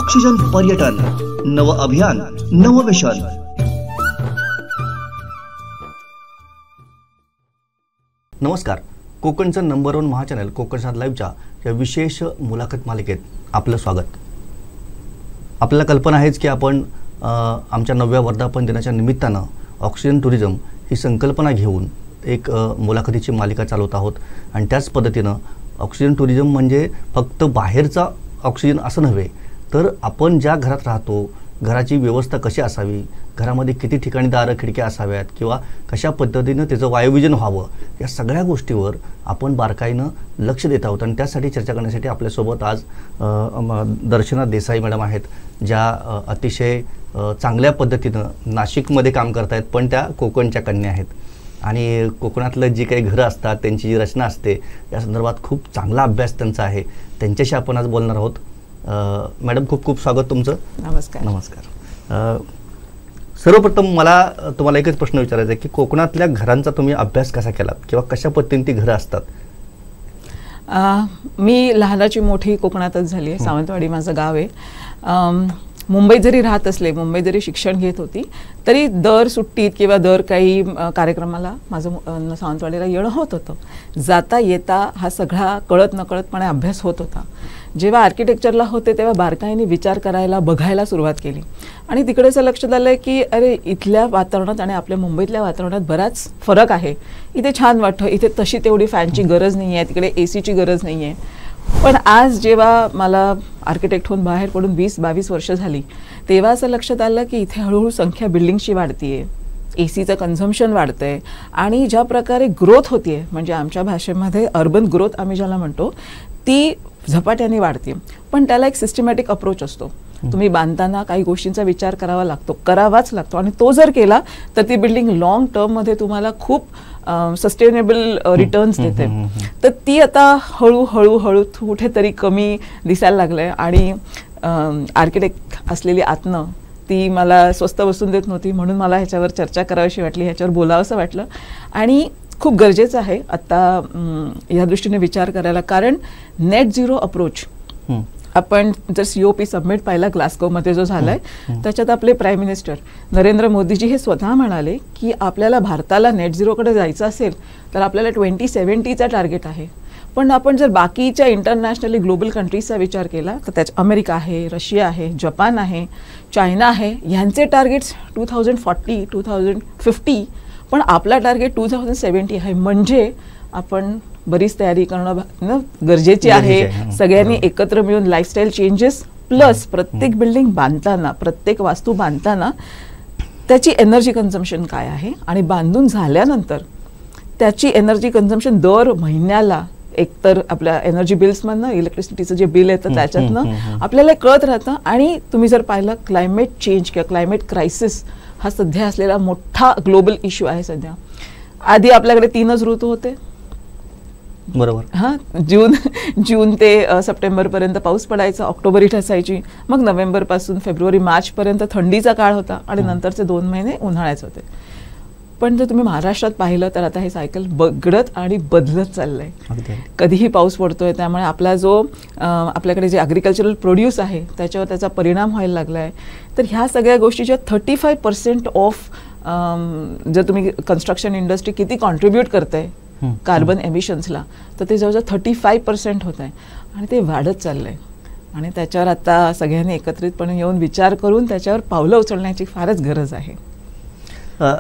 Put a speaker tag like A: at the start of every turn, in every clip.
A: Oxygen पर्यटन, नव अभियान, नव मिशन. नमस्कार. कोकणचं नंबर 1 महाचॅनल कोकण सात लाईव्हच्या या विशेष मुलाखत मालिकेत आपलं स्वागत. आपल्याला कल्पना आहेच की आपण आमच्या 9व्या वर्धापन दिनाच्या निमित्तानं ऑक्सिजन टुरिझम ही संकल्पना घेऊन एक मुलाखतीची मालिका चालवत आहोत. आणि त्याच पद्धतीनं ऑक्सिजन टुरिझम म्हणजे फक्त बाहेरचा ऑक्सिजन असं नव्हे, तर आपण ज्या घरात राहतो घराची व्यवस्था कशी असावी, घरामध्ये किती ठिकाणी दारं खिडक्या असाव्यात किंवा कशा पद्धतीनं त्याचं वायुविजन व्हावं, या सगळ्या गोष्टीवर आपण बारकाईनं लक्ष देत आहोत. आणि त्यासाठी चर्चा करण्यासाठी आपल्यासोबत आज दर्शना देसाई मॅडम आहेत, ज्या अतिशय चांगल्या पद्धतीनं नाशिकमध्ये काम करत आहेत, पण त्या कोकणच्या कन्या आहेत. आणि कोकणातलं जी काही घरं असतात त्यांची जी रचना असते या संदर्भात खूप चांगला अभ्यास त्यांचा आहे. त्यांच्याशी आपण आज बोलणार आहोत. मॅडम, खूप खूप स्वागत तुमचं.
B: नमस्कार.
A: नमस्कार. सर्वप्रथम मला तुम्हाला एकच प्रश्न विचारायचा आहे की कोकणातल्या घरांचा तुम्ही अभ्यास कसा केलात किंवा कशा पद्धतीने ती घरं असतात?
B: मी लहानाची मोठी कोकणातच झाली आहे. सावंतवाडी माझं गाव आहे. मुंबईत जरी राहत असले, मुंबईत जरी शिक्षण घेत होती, तरी दर सुट्टीत किंवा दर काही कार्यक्रमाला माझं सावंतवाडीला येणं होत होतं. जाता येता हा सगळा कळत नकळतपणे अभ्यास होत होता. जेव्हा आर्किटेक्चरला होते तेव्हा बारकाईने विचार करायला, बघायला सुरुवात केली. आणि तिकडे असं लक्षात आलं की अरे, इथल्या वातावरणात आणि आपल्या मुंबईतल्या वातावरणात बराच फरक आहे. इथे छान वाटतं, इथे तशी तेवढी फॅनची गरज नाही आहे, तिकडे AC ची गरज नाही आहे. पण आज जेव्हा मला आर्किटेक्ट होऊन बाहेर पडून 20-22 वर्ष झाली, तेव्हा असं लक्षात आलं की इथे हळूहळू संख्या बिल्डिंगची वाढतीये, AC चं कन्झम्पशन वाढतंय आणि ज्या प्रकारे ग्रोथ होतीये, म्हणजे आमच्या भाषेमध्ये अर्बन ग्रोथ आम्ही ज्याला म्हणतो, ती झपाट्याने वाढते. पण त्याला एक सिस्टमॅटिक अप्रोच असतो. तुम्ही बांधताना काही गोष्टींचा विचार करावाच लागतो आणि तो जर केला तर ती बिल्डिंग लॉंग टर्ममध्ये तुम्हाला खूप सस्टेनेबल रिटर्न्स देते. तर ती आता हळूहळू कुठेतरी कमी दिसायला लागलंय. आणि आर्किटेक्ट असलेली आत्म ती मला स्वस्त बसून देत नव्हती, म्हणून मला ह्याच्यावर चर्चा करावीशी वाटली, ह्याच्यावर बोलावंसं वाटलं. आणि खूप गरजेचं आहे आता या दृष्टीने विचार करायला, कारण नेट झिरो अप्रोच आपण जर COP सबमिट पाहिला ग्लासगोमध्ये जो झालाय, त्याच्यात आपले प्राईम मिनिस्टर नरेंद्र मोदीजी हे स्वतः म्हणाले की आपल्याला भारताला नेट झिरोकडे जायचं असेल तर आपल्याला 2070चा टार्गेट आहे. पण आपण जर बाकीच्या इंटरनॅशनली ग्लोबल कंट्रीजचा विचार केला तर त्यात अमेरिका आहे, रशिया आहे, जपान आहे, चायना आहे, ह्यांचे टार्गेट्स 2040, 2050, पण आपला टार्गेट 2070 आहे. म्हणजे आपण बरीच तयारी करणं गरजेची आहे. सगळ्यांनी एकत्र मिळून लाईफस्टाईल चेंजेस प्लस प्रत्येक बिल्डिंग बांधताना, प्रत्येक वास्तू बांधताना त्याची एनर्जी कन्झम्पशन काय आहे आणि बांधून झाल्यानंतर त्याची एनर्जी कन्झम्पशन दर महिन्याला एकतर आपल्या एनर्जी बिल्समधनं, इलेक्ट्रिसिटीचं जे बिल येतं त्याच्यातनं आपल्याला कळत राहतं. आणि तुम्ही जर पाहिलं क्लायमेट चेंज किंवा क्लायमेट क्रायसिस हा सध्या असलेला मोठा ग्लोबल इश्यू आहे. सध्या आधी आपल्याकडे 3च ऋतू होते,
A: बरोबर.
B: जून ते सप्टेंबरपर्यंत पाऊस पडायचा, ऑक्टोबर ही असायची, मग नोव्हेंबरपासून फेब्रुवारी मार्चपर्यंत थंडीचा काळ होता आणि नंतरचे 2 महिने उन्हाळ्याचे होते. पण जर तुम्ही महाराष्ट्रात पाहिलं तर आता हे सायकल बघडत आणि बदलत चाललंय. कधीही पाऊस पडतोय, त्यामुळे आपला जो आपल्याकडे जे ॲग्रिकल्चरल प्रोड्यूस आहे त्याच्यावर त्याचा परिणाम व्हायला लागला आहे. तर ह्या सगळ्या गोष्टीच्या 35% ऑफ जर तुम्ही कन्स्ट्रक्शन इंडस्ट्री किती कॉन्ट्रीब्यूट करते कार्बन एमिशन्सला, तर ते जवळजवळ 35% होत आहे आणि ते वाढत चाललंय. आणि त्याच्यावर आता सगळ्यांनी एकत्रितपणे येऊन विचार करून त्याच्यावर पावलं उचलण्याची फारच गरज आहे.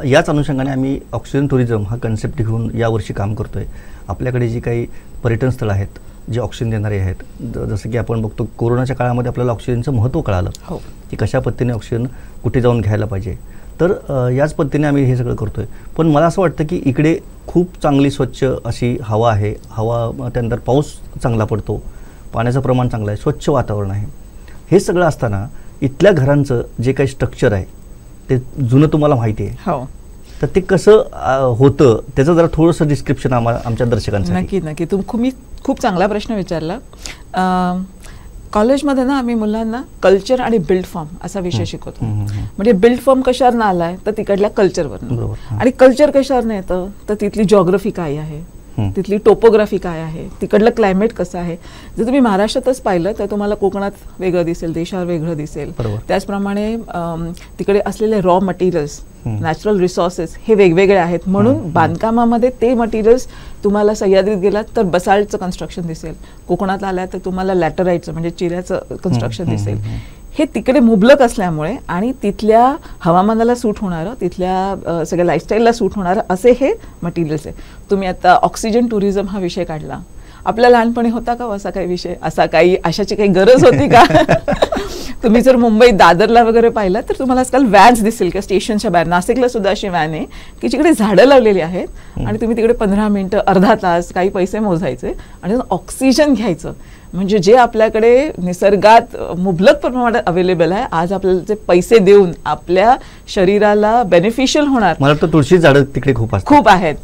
A: याच अनुषंगाने आम्ही ऑक्सिजन टुरिझम हा कन्सेप्ट घेऊन यावर्षी काम करतोय. आपल्याकडे जी काही पर्यटन स्थळं आहेत जे ऑक्सिजन देणारे आहेत, जसं की आपण बघतो कोरोनाच्या काळामध्ये आपल्याला ऑक्सिजनचं महत्त्व कळालं की कशा पद्धतीने ऑक्सिजन कुठे जाऊन घ्यायला पाहिजे. तर याच पद्धतीने आम्ही हे सगळं करतोय. पण मला असं वाटतं की इकडे खूप चांगली स्वच्छ अशी हवा आहे, त्यानंतर पाऊस चांगला पडतो, पाण्याचं प्रमाण चांगलं आहे, स्वच्छ वातावरण आहे. हे सगळं असताना इथल्या घरांचं जे काही स्ट्रक्चर आहे ते जुनं तुम्हाला माहिती आहे, तर ते कसं होतं त्याचं जरा थोडंसं डिस्क्रिप्शन आमच्या दर्शकांसाठी.
B: नक्की. तुम्ही खूप चांगला प्रश्न विचारला. कॉलेजमध्ये ना आम्ही मुलांना कल्चर आणि बिल्ड फॉर्म असा विषय शिकवतो. म्हणजे बिल्ड फॉर्म कशावरनं आलाय तर तिकडल्या कल्चरवरनं, आणि कल्चर कशावरनं येतं तर तिथली जॉग्रफी काय आहे, तिथली टोपोग्राफी काय आहे, तिकडलं क्लायमेट कसं आहे. जर तुम्ही महाराष्ट्रातच पाहिलं तर तुम्हाला कोकणात वेगळं दिसेल, देशावर वेगळं दिसेल. त्याचप्रमाणे तिकडे असलेले रॉ मटेरियल्स, नॅचरल रिसोर्सेस हे वेगवेगळे आहेत. म्हणून बांधकामामध्ये ते मटेरियल्स तुम्हाला सह्याद्रीत गेलात तर बसाल्टचं कन्स्ट्रक्शन दिसेल, कोकणात आल्या तर तुम्हाला लॅटराईटचं म्हणजे चिऱ्याचं कन्स्ट्रक्शन दिसेल. हे तिकडे मुबलक असल्यामुळे आणि तिथल्या हवामानाला सूट होणारं, तिथल्या सगळ्या लाईफस्टाईलला सूट होणारं असे हे मटेरियल्स आहे. तुम्ही आता ऑक्सिजन टुरिझम हा विषय काढला, आपल्या लहानपणी होता का असा काही विषय, अशाची काही गरज होती का? तुम्ही जर मुंबईत दादरला वगैरे पाहिलं तर तुम्हाला आजकाल व्हॅन्स दिसेल किंवा स्टेशनच्या बाहेर. नाशिकला सुद्धा अशी व्हॅन आहे की जिकडे झाडं लावलेली आहेत आणि तुम्ही तिकडे 15 मिनिटं, अर्धा तास काही पैसे मोजायचे आणि ऑक्सिजन घ्यायचं. म्हणजे जे आपल्याकडे निसर्गात मुबलक प्रमाणात अवेलेबल आहे, आज आपल्याला जे पैसे देऊन आपल्या शरीराला बेनिफिशियल होणार.
A: मला वाटतं तुळशी झाडं तिकडे खूप
B: आहेत.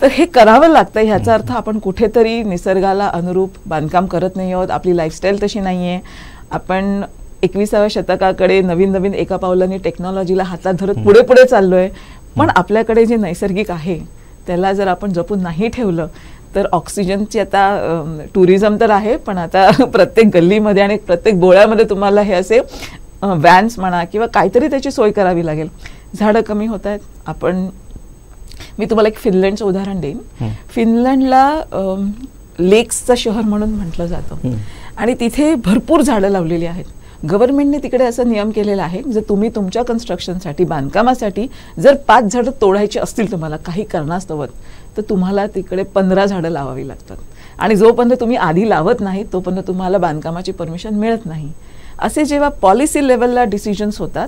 B: तर हे करावं लागतं. ह्याचा अर्थ आपण कुठेतरी निसर्गाला अनुरूप बांधकाम करत नाही आहोत, आपली लाईफस्टाईल तशी नाहीये. आपण 21व्या शतकाकडे नवीन नवीन एका पावलाने टेक्नॉलॉजीला हातात धरत पुढे पुढे चाललोय. पण आपल्याकडे जे नैसर्गिक आहे त्याला जर आपण जपून नाही ठेवलं तर ऑक्सिजनची आता टुरिझम तर आहे, पण आता प्रत्येक गल्लीमध्ये आणि प्रत्येक बोळ्यामध्ये तुम्हाला हे असे व्हॅन्स म्हणा किंवा काहीतरी त्याची सोय करावी लागेल. झाडं कमी होत आहेत. मी तुम्हाला एक फिनलंडचं उदाहरण देईन. फिनलंडला लेक्सचं शहर म्हणून म्हटलं जातं आणि तिथे भरपूर झाडं लावलेली आहेत. गव्हर्नमेंटने तिकडे असा नियम केलेला आहे, जर तुम्ही तुमच्या कन्स्ट्रक्शनसाठी, बांधकामासाठी जर 5 झाडं तोडायची असतील तुम्हाला काही कारणास्तव, तर तुम्हाला तिकडे 15 झाडं लावावी लागतात. आणि जोपर्यंत तुम्ही आधी लावत नाही तोपर्यंत तुम्हाला बांधकामाची परमिशन मिळत नाही. असे जेव्हा पॉलिसी लेवलला डिसिजन्स होतात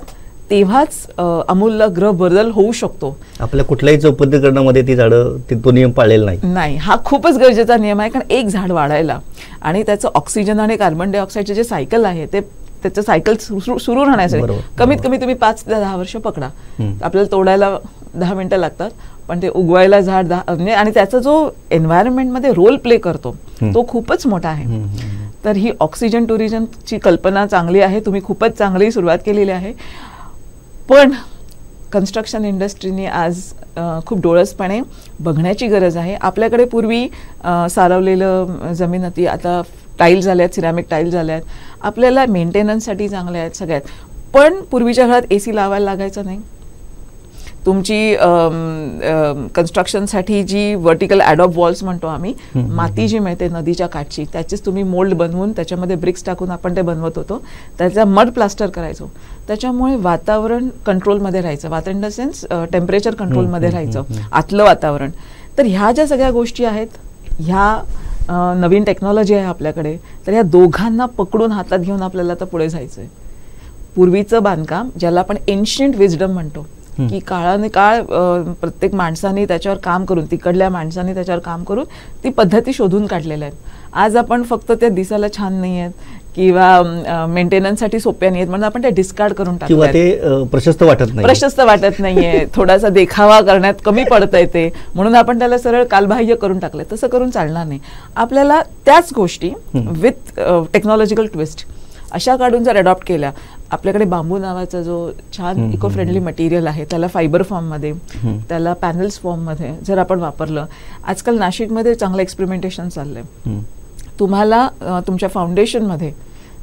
B: तेव्हाच आमूलाग्र बदल होऊ शकतो.
A: आपल्या कुठल्याही चौपदरीकरणामध्ये ती झाडं तो नियम पाळलेला
B: नाही. हा खूपच गरजेचा नियम आहे, कारण एक झाड वाढायला आणि त्याचं ऑक्सिजन आणि कार्बन डायऑक्साईडचे जे सायकल आहे ते त्याचं सायकल सुरू राहण्यासाठी कमीत कमी तुम्ही 5 ते 10 वर्ष पकडा. आपल्याला तोडायला 10 मिनिटं लागतात, पण ते उगवायला झाड आणि त्याचा जो एन्व्हायरमेंटमध्ये रोल प्ले करतो तो खूपच मोठा आहे. तर ही ऑक्सिजन टुरिझमची कल्पना चांगली आहे, तुम्ही खूपच चांगली सुरुवात केलेली आहे. पण कन्स्ट्रक्शन इंडस्ट्रीने आज खूप डोळसपणे बघण्याची गरज आहे. आपल्याकडे पूर्वी सारवलेलं जमीन होती, आता टाईल झाल्यात, सिरॅमिक टाईल झाल्यात, आपल्याला मेंटेनन्ससाठी चांगल्या आहेत सगळ्यात. पण पूर्वीच्या घरात AC लावायला लागायचं नाही. तुमची कन्स्ट्रक्शनसाठी जी व्हर्टिकल ॲडॉब वॉल्स म्हणतो आम्ही, माती जी मिळते नदीच्या काठची त्याचीच तुम्ही मोल्ड बनवून त्याच्यामध्ये ब्रिक्स टाकून आपण ते बनवत होतो, त्याचा मड प्लास्टर करायचो. त्याच्यामुळे वातावरण कंट्रोलमध्ये राहायचं, वातावरण इन द सेन्स टेम्परेचर कंट्रोलमध्ये राहायचं, आतलं वातावरण. तर ह्या ज्या सगळ्या गोष्टी आहेत, ह्या नवीन टेक्नॉलॉजी आहे आपल्याकडे, तर ह्या दोघांना पकडून हातात घेऊन आपल्याला आता पुढे जायचं आहे. पूर्वीचं बांधकाम ज्याला आपण एन्शियंट विजडम म्हणतो, की काळाने काळ प्रत्येक माणसाने त्याच्यावर काम करून, तिकडल्या माणसाने त्याच्यावर काम करून ती पद्धती शोधून काढलेल्या आहेत. आज आपण फक्त त्या दिसायला छान नाही आहेत किंवा मेंटेनन्ससाठी सोप्या नाही आहेत म्हणून आपण त्या डिस्कार्ड करून टाकतो,
A: किंवा ते प्रशस्त वाटत नाहीये, थोडासा देखावा करण्यात कमी पडता येते म्हणून आपण त्याला सरळ कालबाह्य करून टाकलंय. तसं करून चालणार नाही. आपल्याला त्याच गोष्टी विथ टेक्नॉलॉजिकल ट्विस्ट अशा काढून जर अडॉप्ट केल्या. आपल्याकडे बांबू नावाचा जो छान इको फ्रेंडली मटेरियल आहे त्याला फायबर फॉर्ममध्ये, त्याला पॅनल्स फॉर्ममध्ये जर आपण वापरलं, आजकाल नाशिकमध्ये चांगलं एक्सपेरिमेंटेशन चाललंय. तुम्हाला तुमच्या फाउंडेशनमध्ये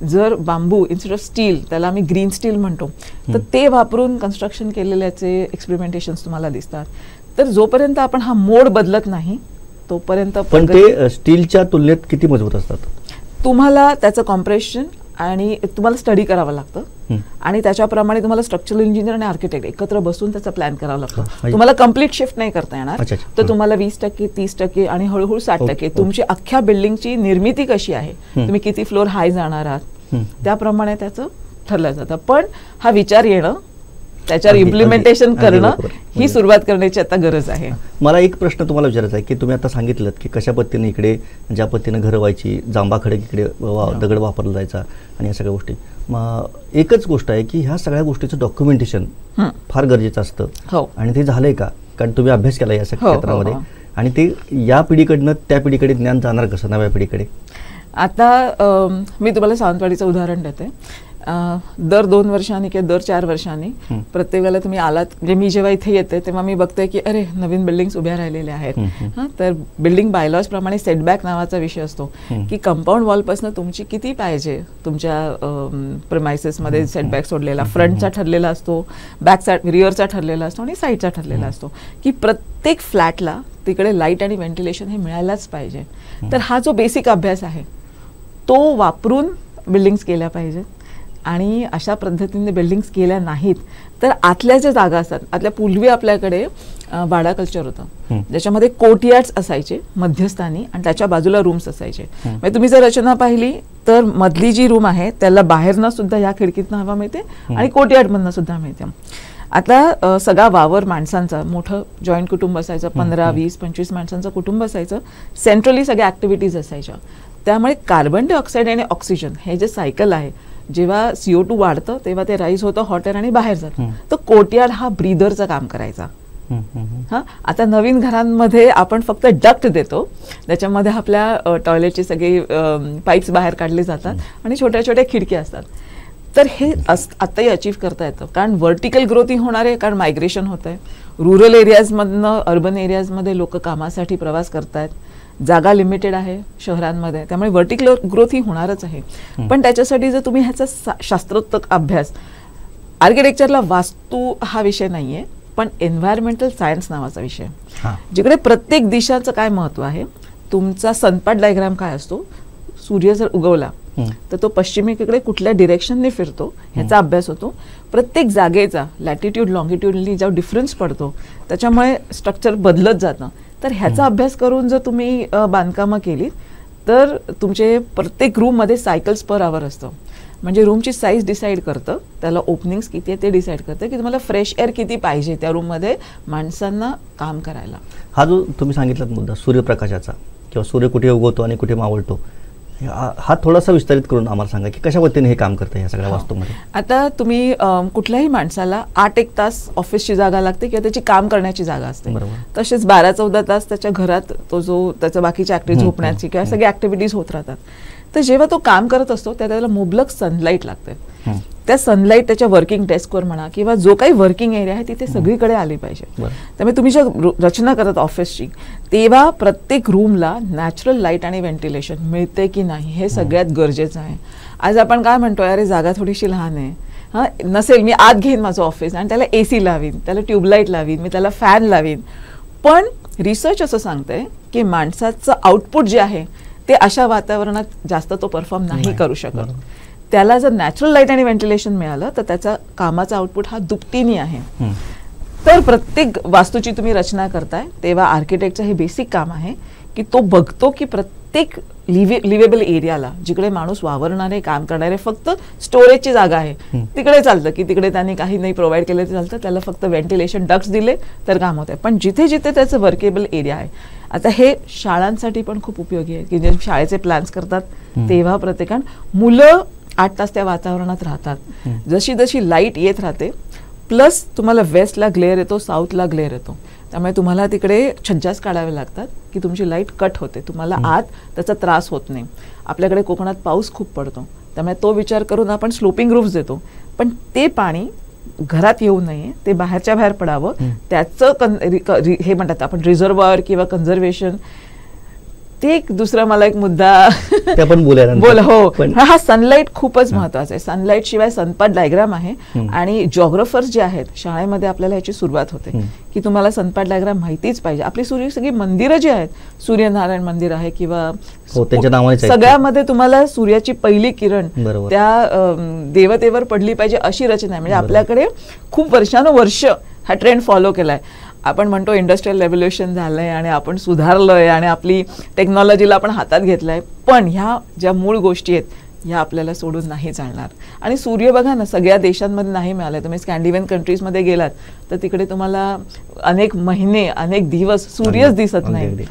A: जर बांबू इन्स्टेड ऑफ स्टील, त्याला आम्ही ग्रीन स्टील म्हणतो, तर ते वापरून कन्स्ट्रक्शन केलेल्याचे एक्सपेरिमेंटेशन्स तुम्हाला दिसतात. तर जोपर्यंत आपण हा मोड बदलत नाही तोपर्यंत. पण ते स्टीलच्या तुलनेत किती मजबूत असतात?
B: तुम्हाला त्याचं कॉम्प्रेशन आणि तुम्हाला स्टडी करावं लागतं आणि त्याच्याप्रमाणे तुम्हाला स्ट्रक्चरल इंजिनियर आणि आर्किटेक्ट एकत्र बसून त्याचा प्लॅन करावा लागतो. तुम्हाला कम्प्लीट शिफ्ट नाही करता येणार. तर तुम्हाला 20%, 30% आणि हळूहळू 60% तुमची अख्ख्या बिल्डिंगची निर्मिती कशी आहे, तुम्ही किती फ्लोर हाय जाणार आहात, त्याप्रमाणे त्याचं ठरलं जातं. पण हा विचार येणं, त्याच्यावर इम्प्लिमेंटेशन करणं, ही सुरुवात करण्याची आता गरज आहे.
A: मला एक प्रश्न तुम्हाला विचारायचा आहे की तुम्ही आता सांगितलं की कशा पद्धतीने इकडे ज्या पद्धतीनं घरं व्हायची, जांबा खडक इकडे दगड वापरला जायचा आणि या सगळ्या गोष्टी. एकच गोष्ट आहे की ह्या सगळ्या गोष्टीचं डॉक्युमेंटेशन फार गरजेचं असतं आणि ते झालंय का? कारण तुम्ही अभ्यास केला या सगळ्या क्षेत्रामध्ये आणि ते या पिढीकडनं त्या पिढीकडे ज्ञान जाणार कसं नव्या पिढीकडे?
B: आता मी तुम्हाला सावंतवाडीचं उदाहरण देते. दर 2 वर्षांनी किंवा दर 4 वर्षांनी प्रत्येक वेळेला तुम्ही आलात, म्हणजे मी जेव्हा इथे येते तेव्हा मी बघते की अरे नवीन बिल्डिंग्स उभ्या राहिलेल्या आहेत. तर बिल्डिंग बायलॉज प्रमाणे सेटबॅक नावाचा विषय असतो की कंपाऊंड वॉलपासून तुमची किती पाहिजे तुमच्या प्रिमायसेसमध्ये सेटबॅक सोडलेला, फ्रंटचा ठरलेला असतो, बॅक साईड रिअरचा ठरलेला असतो आणि साईडचा ठरलेला असतो, की प्रत्येक फ्लॅटला तिकडे लाईट आणि व्हेंटिलेशन हे मिळायलाच पाहिजे. तर हा जो बेसिक अभ्यास आहे तो वापरून बिल्डिंग्स केल्या पाहिजेत. आणि अशा पद्धतीने बिल्डिंग्स केल्या नाहीत तर आतल्या ज्या जागा असतात, आतल्या पूर्वी आपल्याकडे वाडा कल्चर होतं ज्याच्यामध्ये कोर्टयार्ड्स असायचे मध्यस्थानी आणि त्याच्या बाजूला रूम्स असायचे. म्हणजे तुम्ही जर रचना पाहिली तर मधली जी रूम आहे त्याला बाहेरनं सुद्धा या खिडकीतनं हवा मिळते आणि कोर्टयार्डमधनं सुद्धा मिळते. आता सगळा वावर माणसांचा, मोठं जॉईंट कुटुंब असायचं, 15, 20, 25 माणसांचं कुटुंब असायचं, सेंट्रली सगळ्या ऍक्टिव्हिटीज असायच्या. त्यामुळे कार्बन डायऑक्साईड आणि ऑक्सिजन हे जे सायकल आहे, जेव्हा CO2 वाढतं तेव्हा ते राईज होतं, हॉट एअर आणि बाहेर जातं. तर कोर्टयार्ड हा ब्रीदरचं काम करायचा. आता नवीन घरांमध्ये आपण फक्त डक्ट देतो, त्याच्यामध्ये आपल्या टॉयलेटची सगळी पाईप्स बाहेर काढले जातात आणि छोट्या छोट्या खिडक्या असतात. तर हे आत्ताही अचीव्ह करता येतं कारण व्हर्टिकल ग्रोथ ही होणार आहे, कारण मायग्रेशन होत आहे. रुरल एरियाजमधनं अर्बन एरियाजमध्ये लोक कामासाठी प्रवास करतायत, जागा लिमिटेड आहे शहरांमध्ये, त्यामुळे व्हर्टिकल ग्रोथ ही होणारच आहे. पण त्याच्यासाठी जर तुम्ही ह्याचा शास्त्रोक्त अभ्यास, आर्किटेक्चरला वास्तू हा विषय नाहीये पण एन्व्हायरमेंटल सायन्स नावाचा विषय, जिकडे प्रत्येक दिशाचं काय महत्व आहे, तुमचा सनपाट डायग्राम काय असतो, सूर्य जर उगवला तर तो पश्चिमेकडे कुठल्या डिरेक्शनने फिरतो ह्याचा अभ्यास होतो. प्रत्येक जागेचा लॅटिट्यूड लॉंगिट्यूडली जो डिफरन्स पडतो त्याच्यामुळे स्ट्रक्चर बदलत जातं. तर ह्याचा अभ्यास करून जर तुम्ही बांधकामं केली तर तुमचे प्रत्येक रूममध्ये सायकल्स पर आवर असतं. म्हणजे रूमची साईज डिसाईड करतं, त्याला ओपनिंग्स किती आहे ते डिसाईड करतं की तुम्हाला फ्रेश एअर किती पाहिजे त्या रूममध्ये माणसांना काम करायला.
A: हा जो तुम्ही सांगितलात मुद्दा सूर्यप्रकाशाचा किंवा सूर्य कुठे उगवतो आणि कुठे मावळतो, हा थोडासा विस्तारित करून आम्हाला सांगा की कशा पद्धतीने हे काम करतं या सगळ्या वास्तूमध्ये.
B: आता तुम्ही कुठल्याही माणसाला 8-1 तास ऑफिसची जागा लागते किंवा त्याची काम करण्याची जागा असते, तसेच 12-14 तास त्याच्या घरात तो जो त्याच्या बाकीच्या ऍक्टिव्हिटी, झोपण्याची किंवा सगळ्या ऍक्टिव्हिटीज होत राहतात. तर जेव्हा तो काम करत असतो त्याला मुबलक सनलाईट लागते. त्या सनलाईट त्याच्या वर्किंग डेस्कवर म्हणा किंवा जो काही वर्किंग एरिया आहे तिथे सगळीकडे आली पाहिजे. त्यामुळे तुम्ही जेव्हा रचना करत ऑफिसची तेव्हा प्रत्येक रूमला नॅचरल लाईट आणि व्हेंटिलेशन मिळते की नाही हे सगळ्यात गरजेचं आहे. आज आपण काय म्हणतोय, अरे जागा थोडीशी लहान आहे, नसेल मी आत घेईन माझं ऑफिस आणि त्याला AC लावीन, त्याला ट्यूबलाईट लावीन, मी त्याला फॅन लावीन. पण रिसर्च असं सांगतंय की माणसाचं आउटपुट जे आहे ते अशा वातावरणात जास्त तो परफॉर्म नाही करू शकत. त्याला जर नॅचरल लाईट आणि व्हेंटिलेशन मिळालं तर त्याचा कामाचा आउटपुट हा दुपटीने आहे. तर प्रत्येक वास्तूची तुम्ही रचना करताय तेव्हा आर्किटेक्टचं हे बेसिक काम आहे की तो बघतो की प्रत्येक लिव्हेबल एरियाला जिकडे माणूस वावरणारे, काम करणारे, फक्त स्टोरेजची जागा आहे तिकडे चालतं की तिकडे त्यांनी काही नाही प्रोव्हाइड केलं तर चालतं, त्याला फक्त व्हेंटिलेशन डक्ट्स दिले तर काम होतं. पण जिथे जिथे त्याचं वर्केबल एरिया आहे, आता हे शाळांसाठी पण खूप उपयोगी आहे की जे शाळेचे प्लॅन्स करतात तेव्हा प्रत्येकान मुलं 8 तास त्या वातावरणात राहतात. जशी जशी लाईट येत राहते, प्लस तुम्हाला वेस्टला ग्लेअर येतो, साऊथला ग्लेअर येतो, त्यामुळे तुम्हाला तिकडे छज्जाच काढावे लागतात की तुमची लाईट कट होते, तुम्हाला आत त्याचा त्रास होत नाही. आपल्याकडे कोकणात पाऊस खूप पडतो त्यामुळे तो विचार करून आपण स्लोपिंग रूफ्स देतो, पण ते पाणी घरात येऊ नये, ते बाहेरच्या बाहेर पडावं, त्याचं हे म्हणतात आपण रिझर्व्हॉयर किंवा कन्झर्वेशन. ते एक दुसरा मला एक मुद्दा हो, हा सनलाईट खूपच महत्वाचा आहे. सनलाईट शिवाय सनपाट डायग्राम आहे आणि जॉग्राफर्स जे आहेत शाळेमध्ये आपल्याला याची सुरुवात होते की तुम्हाला सनपाट डायग्राम माहितीच पाहिजे. आपली सगळी मंदिरं जी आहेत, सूर्यनारायण मंदिर आहे किंवा सगळ्यामध्ये तुम्हाला सूर्याची पहिली किरण त्या देवतेवर पडली पाहिजे अशी रचना आहे. म्हणजे आपल्याकडे खूप वर्षानुवर्ष हा ट्रेंड फॉलो केलाय. आपण म्हणतो इंडस्ट्रियल रेव्होल्युशन झालंय आणि आपण सुधारलोय आणि आपली टेक्नॉलॉजीला आपण हातात घेतलाय, पण ह्या ज्या मूळ गोष्टी आहेत ह्या आपल्याला सोडून नाही चालणार. आणि सूर्य बघा ना, सगळ्या देशांमध्ये नाही मिळालाय. तुम्ही स्कॅन्डिनेव्हियन कंट्रीजमध्ये गेलात तर तिकडे तुम्हाला अनेक महिने, अनेक दिवस सूर्यच दिसत नाही.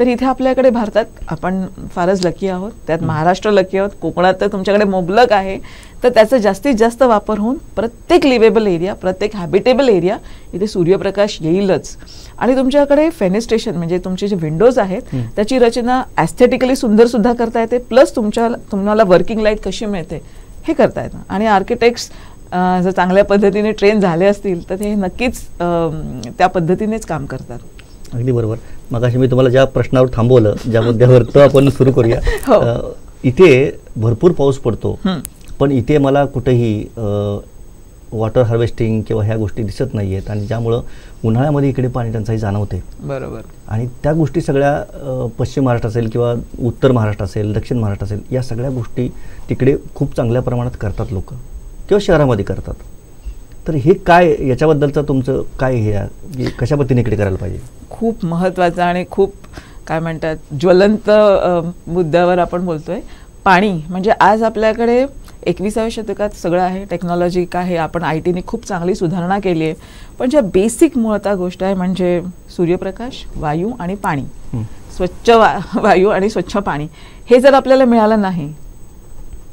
B: तर इथे आपल्याकडे भारतात आपण फारच लकी आहोत, त्यात महाराष्ट्र लकी आहोत, कोकणात तर तुमच्याकडे मुबलक आहे. तर त्याचा जास्तीत जास्त वापर होऊन प्रत्येक लिव्हेबल एरिया, प्रत्येक हॅबिटेबल एरिया इथे सूर्यप्रकाश येईलच. आणि तुमच्याकडे फेनेस्ट्रेशन म्हणजे तुमचे जे विंडोज आहेत त्याची रचना ॲस्थेटिकली सुंदर सुद्धा करता येते, प्लस तुम्हाला वर्किंग लाईट कशी मिळते हे करता येतं. आणि आर्किटेक्ट्स जर चांगल्या पद्धतीने ट्रेन झाले असतील तर ते नक्कीच त्या पद्धतीनेच काम करतात.
A: अगदी बरोबर. मगाशी मी तुम्हाला ज्या प्रश्नावर थांबवलं, ज्या मुद्द्यावर तो आपण सुरू करूया. इथे भरपूर पाऊस पडतो, पण इथे मला कुठेही वॉटर हार्वेस्टिंग किंवा ह्या गोष्टी दिसत नाही आहेत, आणि ज्यामुळं उन्हाळ्यामध्ये इकडे पाणी टंचाई जाणवते.
B: बरोबर.
A: आणि त्या गोष्टी सगळ्या पश्चिम महाराष्ट्र असेल किंवा उत्तर महाराष्ट्र असेल, दक्षिण महाराष्ट्र असेल, या सगळ्या गोष्टी तिकडे खूप चांगल्या प्रमाणात करतात लोक, किंवा शहरामध्ये करतात. तर हे काय, याच्याबद्दलचं तुमचं काय हे आहे, कशा पद्धतीने इकडे करायला पाहिजे?
B: खूप महत्त्वाचा आणि खूप काय म्हणतात ज्वलंत मुद्द्यावर आपण बोलतोय. पाणी म्हणजे आज आपल्याकडे 21व्या शतकात सगळं आहे, टेक्नॉलॉजी काय आहे, आपण IT ने खूप चांगली सुधारणा केली आहे, पण ज्या बेसिक मुळात गोष्ट आहे म्हणजे सूर्यप्रकाश, वायू आणि पाणी, स्वच्छ वायू आणि स्वच्छ पाणी, हे जर आपल्याला मिळालं नाही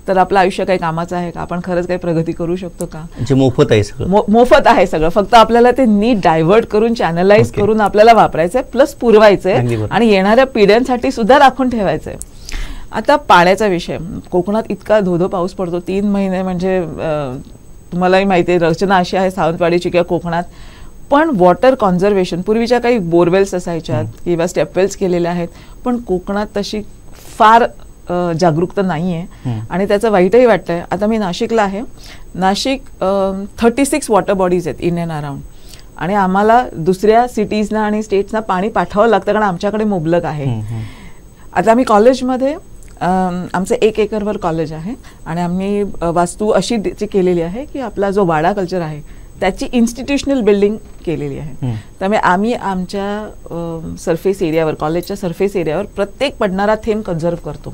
B: तर आपलं आयुष्य काही कामाचं आहे का? आपण खरंच काही प्रगती करू शकतो का?
A: म्हणजे मोफत आहे सगळं.
B: मोफत आहे सगळं, फक्त आपल्याला ते नीट डायव्हर्ट करून, चॅनलाइज करून आपल्याला वापरायचंय, प्लस पुरवायचंय आणि येणाऱ्या पिढ्यांसाठी सुद्धा राखून ठेवायचंय. आता पाण्याचा विषय, कोकणात इतका धोधो पाऊस पडतो 3 महिने, म्हणजे तुम्हालाही माहिती आहे रचना अशी आहे सावंतवाडीची किंवा कोकणात. पण वॉटर कॉन्झर्वेशन, पूर्वीच्या काही बोरवेल्स असायच्यात किंवा स्टेपवेल्स केलेल्या आहेत, पण कोकणात तशी फार जागरूकता नाही आहे आणि त्याचं वाईटही वाटतंय. आता मी नाशिकला आहे, नाशिक 36 वॉटर बॉडीज आहेत इन अँड अराउंड, आणि आम्हाला दुसऱ्या सिटीजना आणि स्टेट्सना पाणी पाठवावं लागतं कारण आमच्याकडे मुबलक आहे. आता आम्ही कॉलेजमध्ये, आमचं 1 एकरवर कॉलेज आहे आणि आम्ही वास्तू अशी केलेली आहे की आपला जो वाडा कल्चर आहे त्याची इन्स्टिट्यूशनल बिल्डिंग केलेली आहे. त्यामुळे आम्ही आमच्या सरफेस एरियावर, कॉलेजच्या सरफेस एरियावर प्रत्येक पडणारा थेंब कन्झर्व करतो.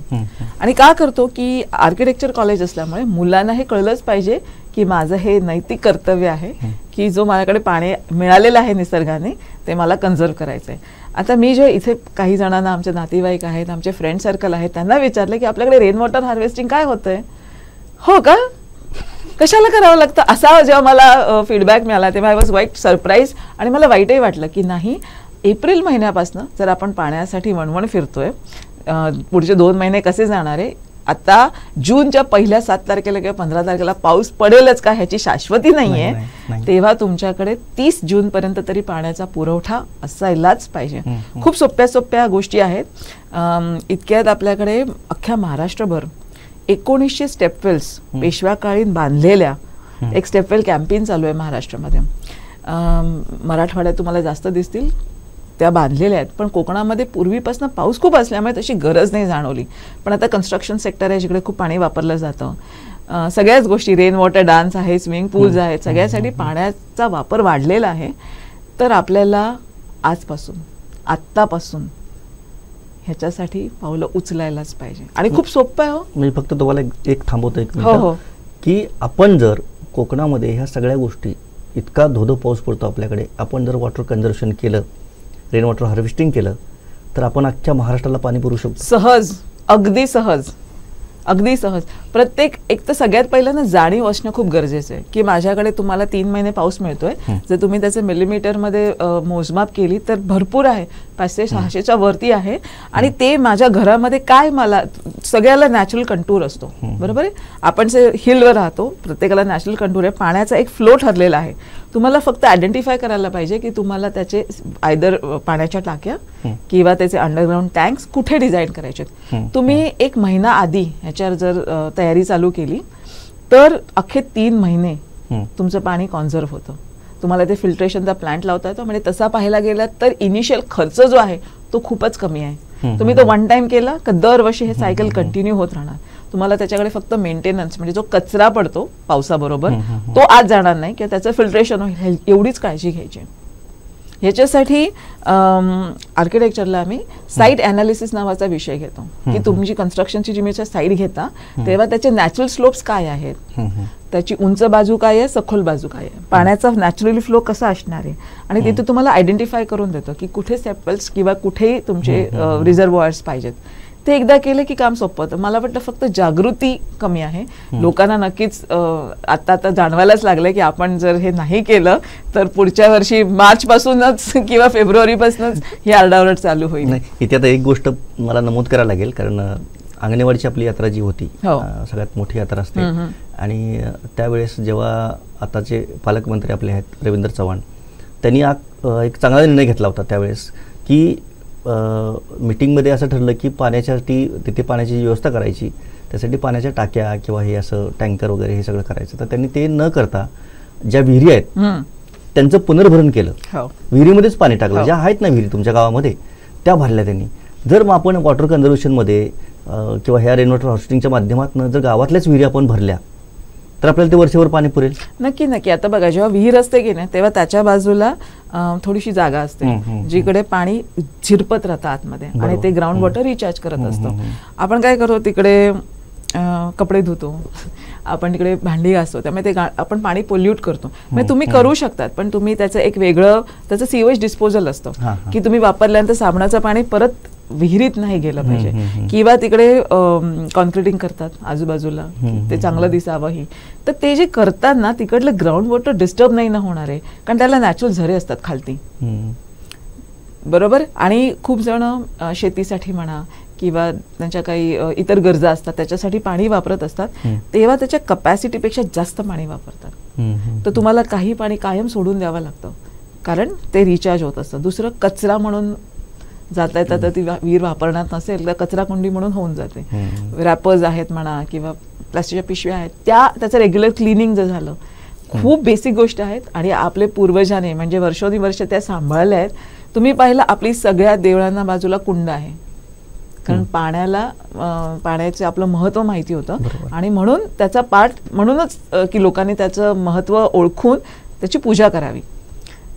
B: आणि का करतो की आर्किटेक्चर कॉलेज असल्यामुळे मुलांना हे कळलंच पाहिजे की माझं हे नैतिक कर्तव्य आहे की जो माझ्याकडे पाणी मिळालेलं आहे निसर्गाने ते मला कन्झर्व करायचं आहे. आता मी जे इथे काही जणांना, आमचे नातेवाईक आहेत, आमचे फ्रेंड सर्कल आहेत, त्यांना विचारलं की आपल्याकडे रेन वॉटर हार्वेस्टिंग काय होतंय? हो का, कशाला करावं लागतं, असा जेव्हा मला फीडबॅक मिळाला तेव्हा आय वॉज वाईट सरप्राईज. आणि मला वाईटही वाटलं की नाही, एप्रिल महिन्यापासून जर आपण पाण्यासाठी वणवण फिरतोय, पुढचे 2 महिने कसे जाणार आहे, आता जूनच्या पहिल्या 7 तारखेला किंवा 15 तारखेला पाऊस पडेलच का ह्याची शाश्वती नाहीये, तेव्हा तुमच्याकडे 30 जूनपर्यंत तरी पाण्याचा पुरवठा असायलाच पाहिजे. खूप सोप्या सोप्या गोष्टी आहेत. इतक्यात आपल्याकडे अख्ख्या महाराष्ट्रभर 1900 स्टेपवेल्स पेशव्या काळीन बांधलेल्या एक स्टेपवेल कॅम्पेन चालू आहे महाराष्ट्रामध्ये. मराठवाड्यात तुम्हाला जास्त दिसतील, त्या बांधलेल्या आहेत, पण कोकणामध्ये पूर्वीपासून पाऊस खूप असल्यामुळे तशी गरज नाही जाणवली. पण आता कन्स्ट्रक्शन सेक्टर आहे जिकडे खूप पाणी वापरलं जातं, सगळ्याच गोष्टी, रेन वॉटर डान्स आहे, स्विमिंग पूल्स आहेत, सगळ्यासाठी पाण्याचा वापर वाढलेला आहे. तर आपल्याला आजपासून, आत्तापासून ह्याच्यासाठी पावलं उचलायलाच पाहिजे. आणि खूप सोपं आहे.
A: मी फक्त तुम्हाला एक थांबवतो, एक मिनिट, की आपण जर कोकणामध्ये ह्या सगळ्या गोष्टी, इतका धोधो पाऊस पडतो आपल्याकडे, आपण जर वॉटर कन्झर्वेशन केलं, रेन वॉटर हार्वेस्टिंग केलं, तर आपण अख्ख्या महाराष्ट्राला पाणी पुरवू शकतो.
B: सहज, अगदी सहज, अगदी सहज. प्रत्येक, एक तर सगळ्यात पहिल्यांदा जाणीव असणं खूप गरजेचं आहे की माझ्याकडे तुम्हाला 3 महिने पाऊस मिळतोय, जर तुम्ही त्याचे मिलीमीटरमध्ये मोजमाप केली तर भरपूर आहे, 500-600च्या वरती आहे. आणि ते माझ्या घरामध्ये काय, मला सगळ्याला नॅचरल कंटूर असतो, बरोबर आहे, आपण जे हिलवर राहतो प्रत्येकाला नॅचरल कंटूर आहे, पाण्याचा एक फ्लो ठरलेला आहे. तुम्हाला फक्त आयडेंटिफाय करायला पाहिजे की तुम्हाला त्याचे आयदर पाण्याच्या टाक्या किंवा त्याचे अंडरग्राऊंड टँक्स कुठे डिझाईन करायचे. तुम्ही 1 महिना आधी ह्याच्यावर जर तयारी चालू केली तर अख्खे 3 महिने तुमचं पाणी कॉन्झर्व होतं. तुम्हाला ते फिल्ट्रेशनचा प्लांट लावता येतो. म्हणजे तसा पाहायला गेला तर इनिशियल खर्च जो आहे तो खूपच कमी आहे. तुम्ही तो 1 टाइम केला का दरवर्षी हे सायकल कंटिन्यू होत राहणार. तुम्हाला त्याच्याकडे फक्त मेंटेनन्स, म्हणजे जो कचरा पडतो पावसाबरोबर तो आज जाणार नाही किंवा त्याचं फिल्ट्रेशन होईल, एवढीच काळजी घ्यायची. ह्याच्यासाठी आर्किटेक्चरला आम्ही साईट अनालिसिस नावाचा विषय घेतो की तुमची कन्स्ट्रक्शनची जी साईट घेता तेव्हा त्याचे नॅचरल स्लोप्स काय आहेत, त्याची उंच बाजू काय आहे, सखोल बाजू काय आहे, पाण्याचा नॅचरली फ्लो कसा असणार आहे. आणि तिथे तुम्हाला आयडेंटिफाय करून देतो की कुठे स्टेपवेल्स किंवा कुठेही तुमचे रिझर्वॉयर्स पाहिजेत. ते एकदा केलं की काम सोपं होतं. मला वाटतं फक्त जागृती कमी आहे. लोकांना नक्कीच आता जाणवायलाच लागलंय की आपण जर हे नाही केलं तर पुढच्या वर्षी मार्च पासूनच किंवा फेब्रुवारी पासूनच ही आरडाओरड चालू होईल.
A: नाही, इथे आता एक गोष्ट मला नमूद करायला लागेल, कारण अंगणवाडीची आपली यात्रा जी होती सगळ्यात मोठी यात्रा असते, आणि त्यावेळेस जेव्हा आताचे पालकमंत्री आपले आहेत रवींद्र चव्हाण, त्यांनी एक चांगला निर्णय घेतला होता त्यावेळेस की मीटिंगमध्ये असं ठरलं की पाण्यासाठी तिथे पाण्याची व्यवस्था करायची, त्यासाठी पाण्याच्या टाक्या किंवा हे असं टँकर वगैरे हे सगळं करायचं. तर त्यांनी ते न करता ज्या विहिरी आहेत त्यांचं पुनर्भरण केलं, विहिरीमध्येच पाणी टाकलं. ज्या आहेत ना विहिरी तुमच्या गावामध्ये त्या भरल्या त्यांनी. जर मग आपण वॉटर कन्झर्वेशनमध्ये किंवा ह्या रेन वॉटर हार्वेस्टिंगच्या माध्यमातून जर गावातल्याच विहिरी आपण भरल्या तर आपल्याला ते वर्षभर पाणी पुरेल.
B: नक्की नक्की. आता बघा, जेव्हा विहीर असते की नाही तेव्हा त्याच्या बाजूला थोडीशी जागा असते जिकडे पाणी झिरपत राहतं आतमध्ये आणि ते ग्राउंड वॉटर रिचार्ज करत असतं. आपण काय करतो, तिकडे कपडे धुतो, आपण तिकडे भांडी घासतो, त्यामुळे ते आपण पाणी पोल्यूट करतो. म्हणजे तुम्ही करू शकतात, पण तुम्ही त्याचं एक वेगळं त्याचं सीवेज डिस्पोजल असतं की तुम्ही वापरल्यानंतर साबणाचं पाणी परत विहिरीत नाही गेलं पाहिजे, किंवा तिकडे कॉन्क्रिटिंग करतात आजूबाजूला ते चांगलं दिसावं ही. तर ते जे करतात ना तिकडलं ग्राउंड वॉटर डिस्टर्ब नाही ना होणार आहे, कारण त्याला नॅचरल झरे असतात खालती, बरोबर. आणि खूप जण शेतीसाठी म्हणा किंवा त्यांच्या काही इतर गरजा असतात त्याच्यासाठी पाणी वापरत असतात, तेव्हा त्याच्या कपॅसिटीपेक्षा जास्त पाणी वापरतात. तर तुम्हाला काही पाणी कायम सोडून द्यावं लागतं, कारण ते रिचार्ज होत असतं. दुसरं, कचरा म्हणून जाता येतात तर ती विहीर वापरण्यात नसेल तर कचरा कुंडी म्हणून होऊन जाते. रॅपर्स आहेत म्हणा किंवा प्लास्टिकच्या पिशव्या आहेत, त्याचं रेग्युलर क्लिनिंग जर झालं, खूप बेसिक गोष्ट आहेत. आणि आपले पूर्वजांनी म्हणजे वर्षोदिवर्ष त्या सांभाळल्या आहेत. तुम्ही पाहिलं, आपली सगळ्या देवळांना बाजूला कुंड आहे, कारण पाण्याचं आपलं महत्त्व माहिती होतं, आणि म्हणून त्याचा पाठ म्हणूनच की लोकांनी त्याचं महत्त्व ओळखून त्याची पूजा करावी.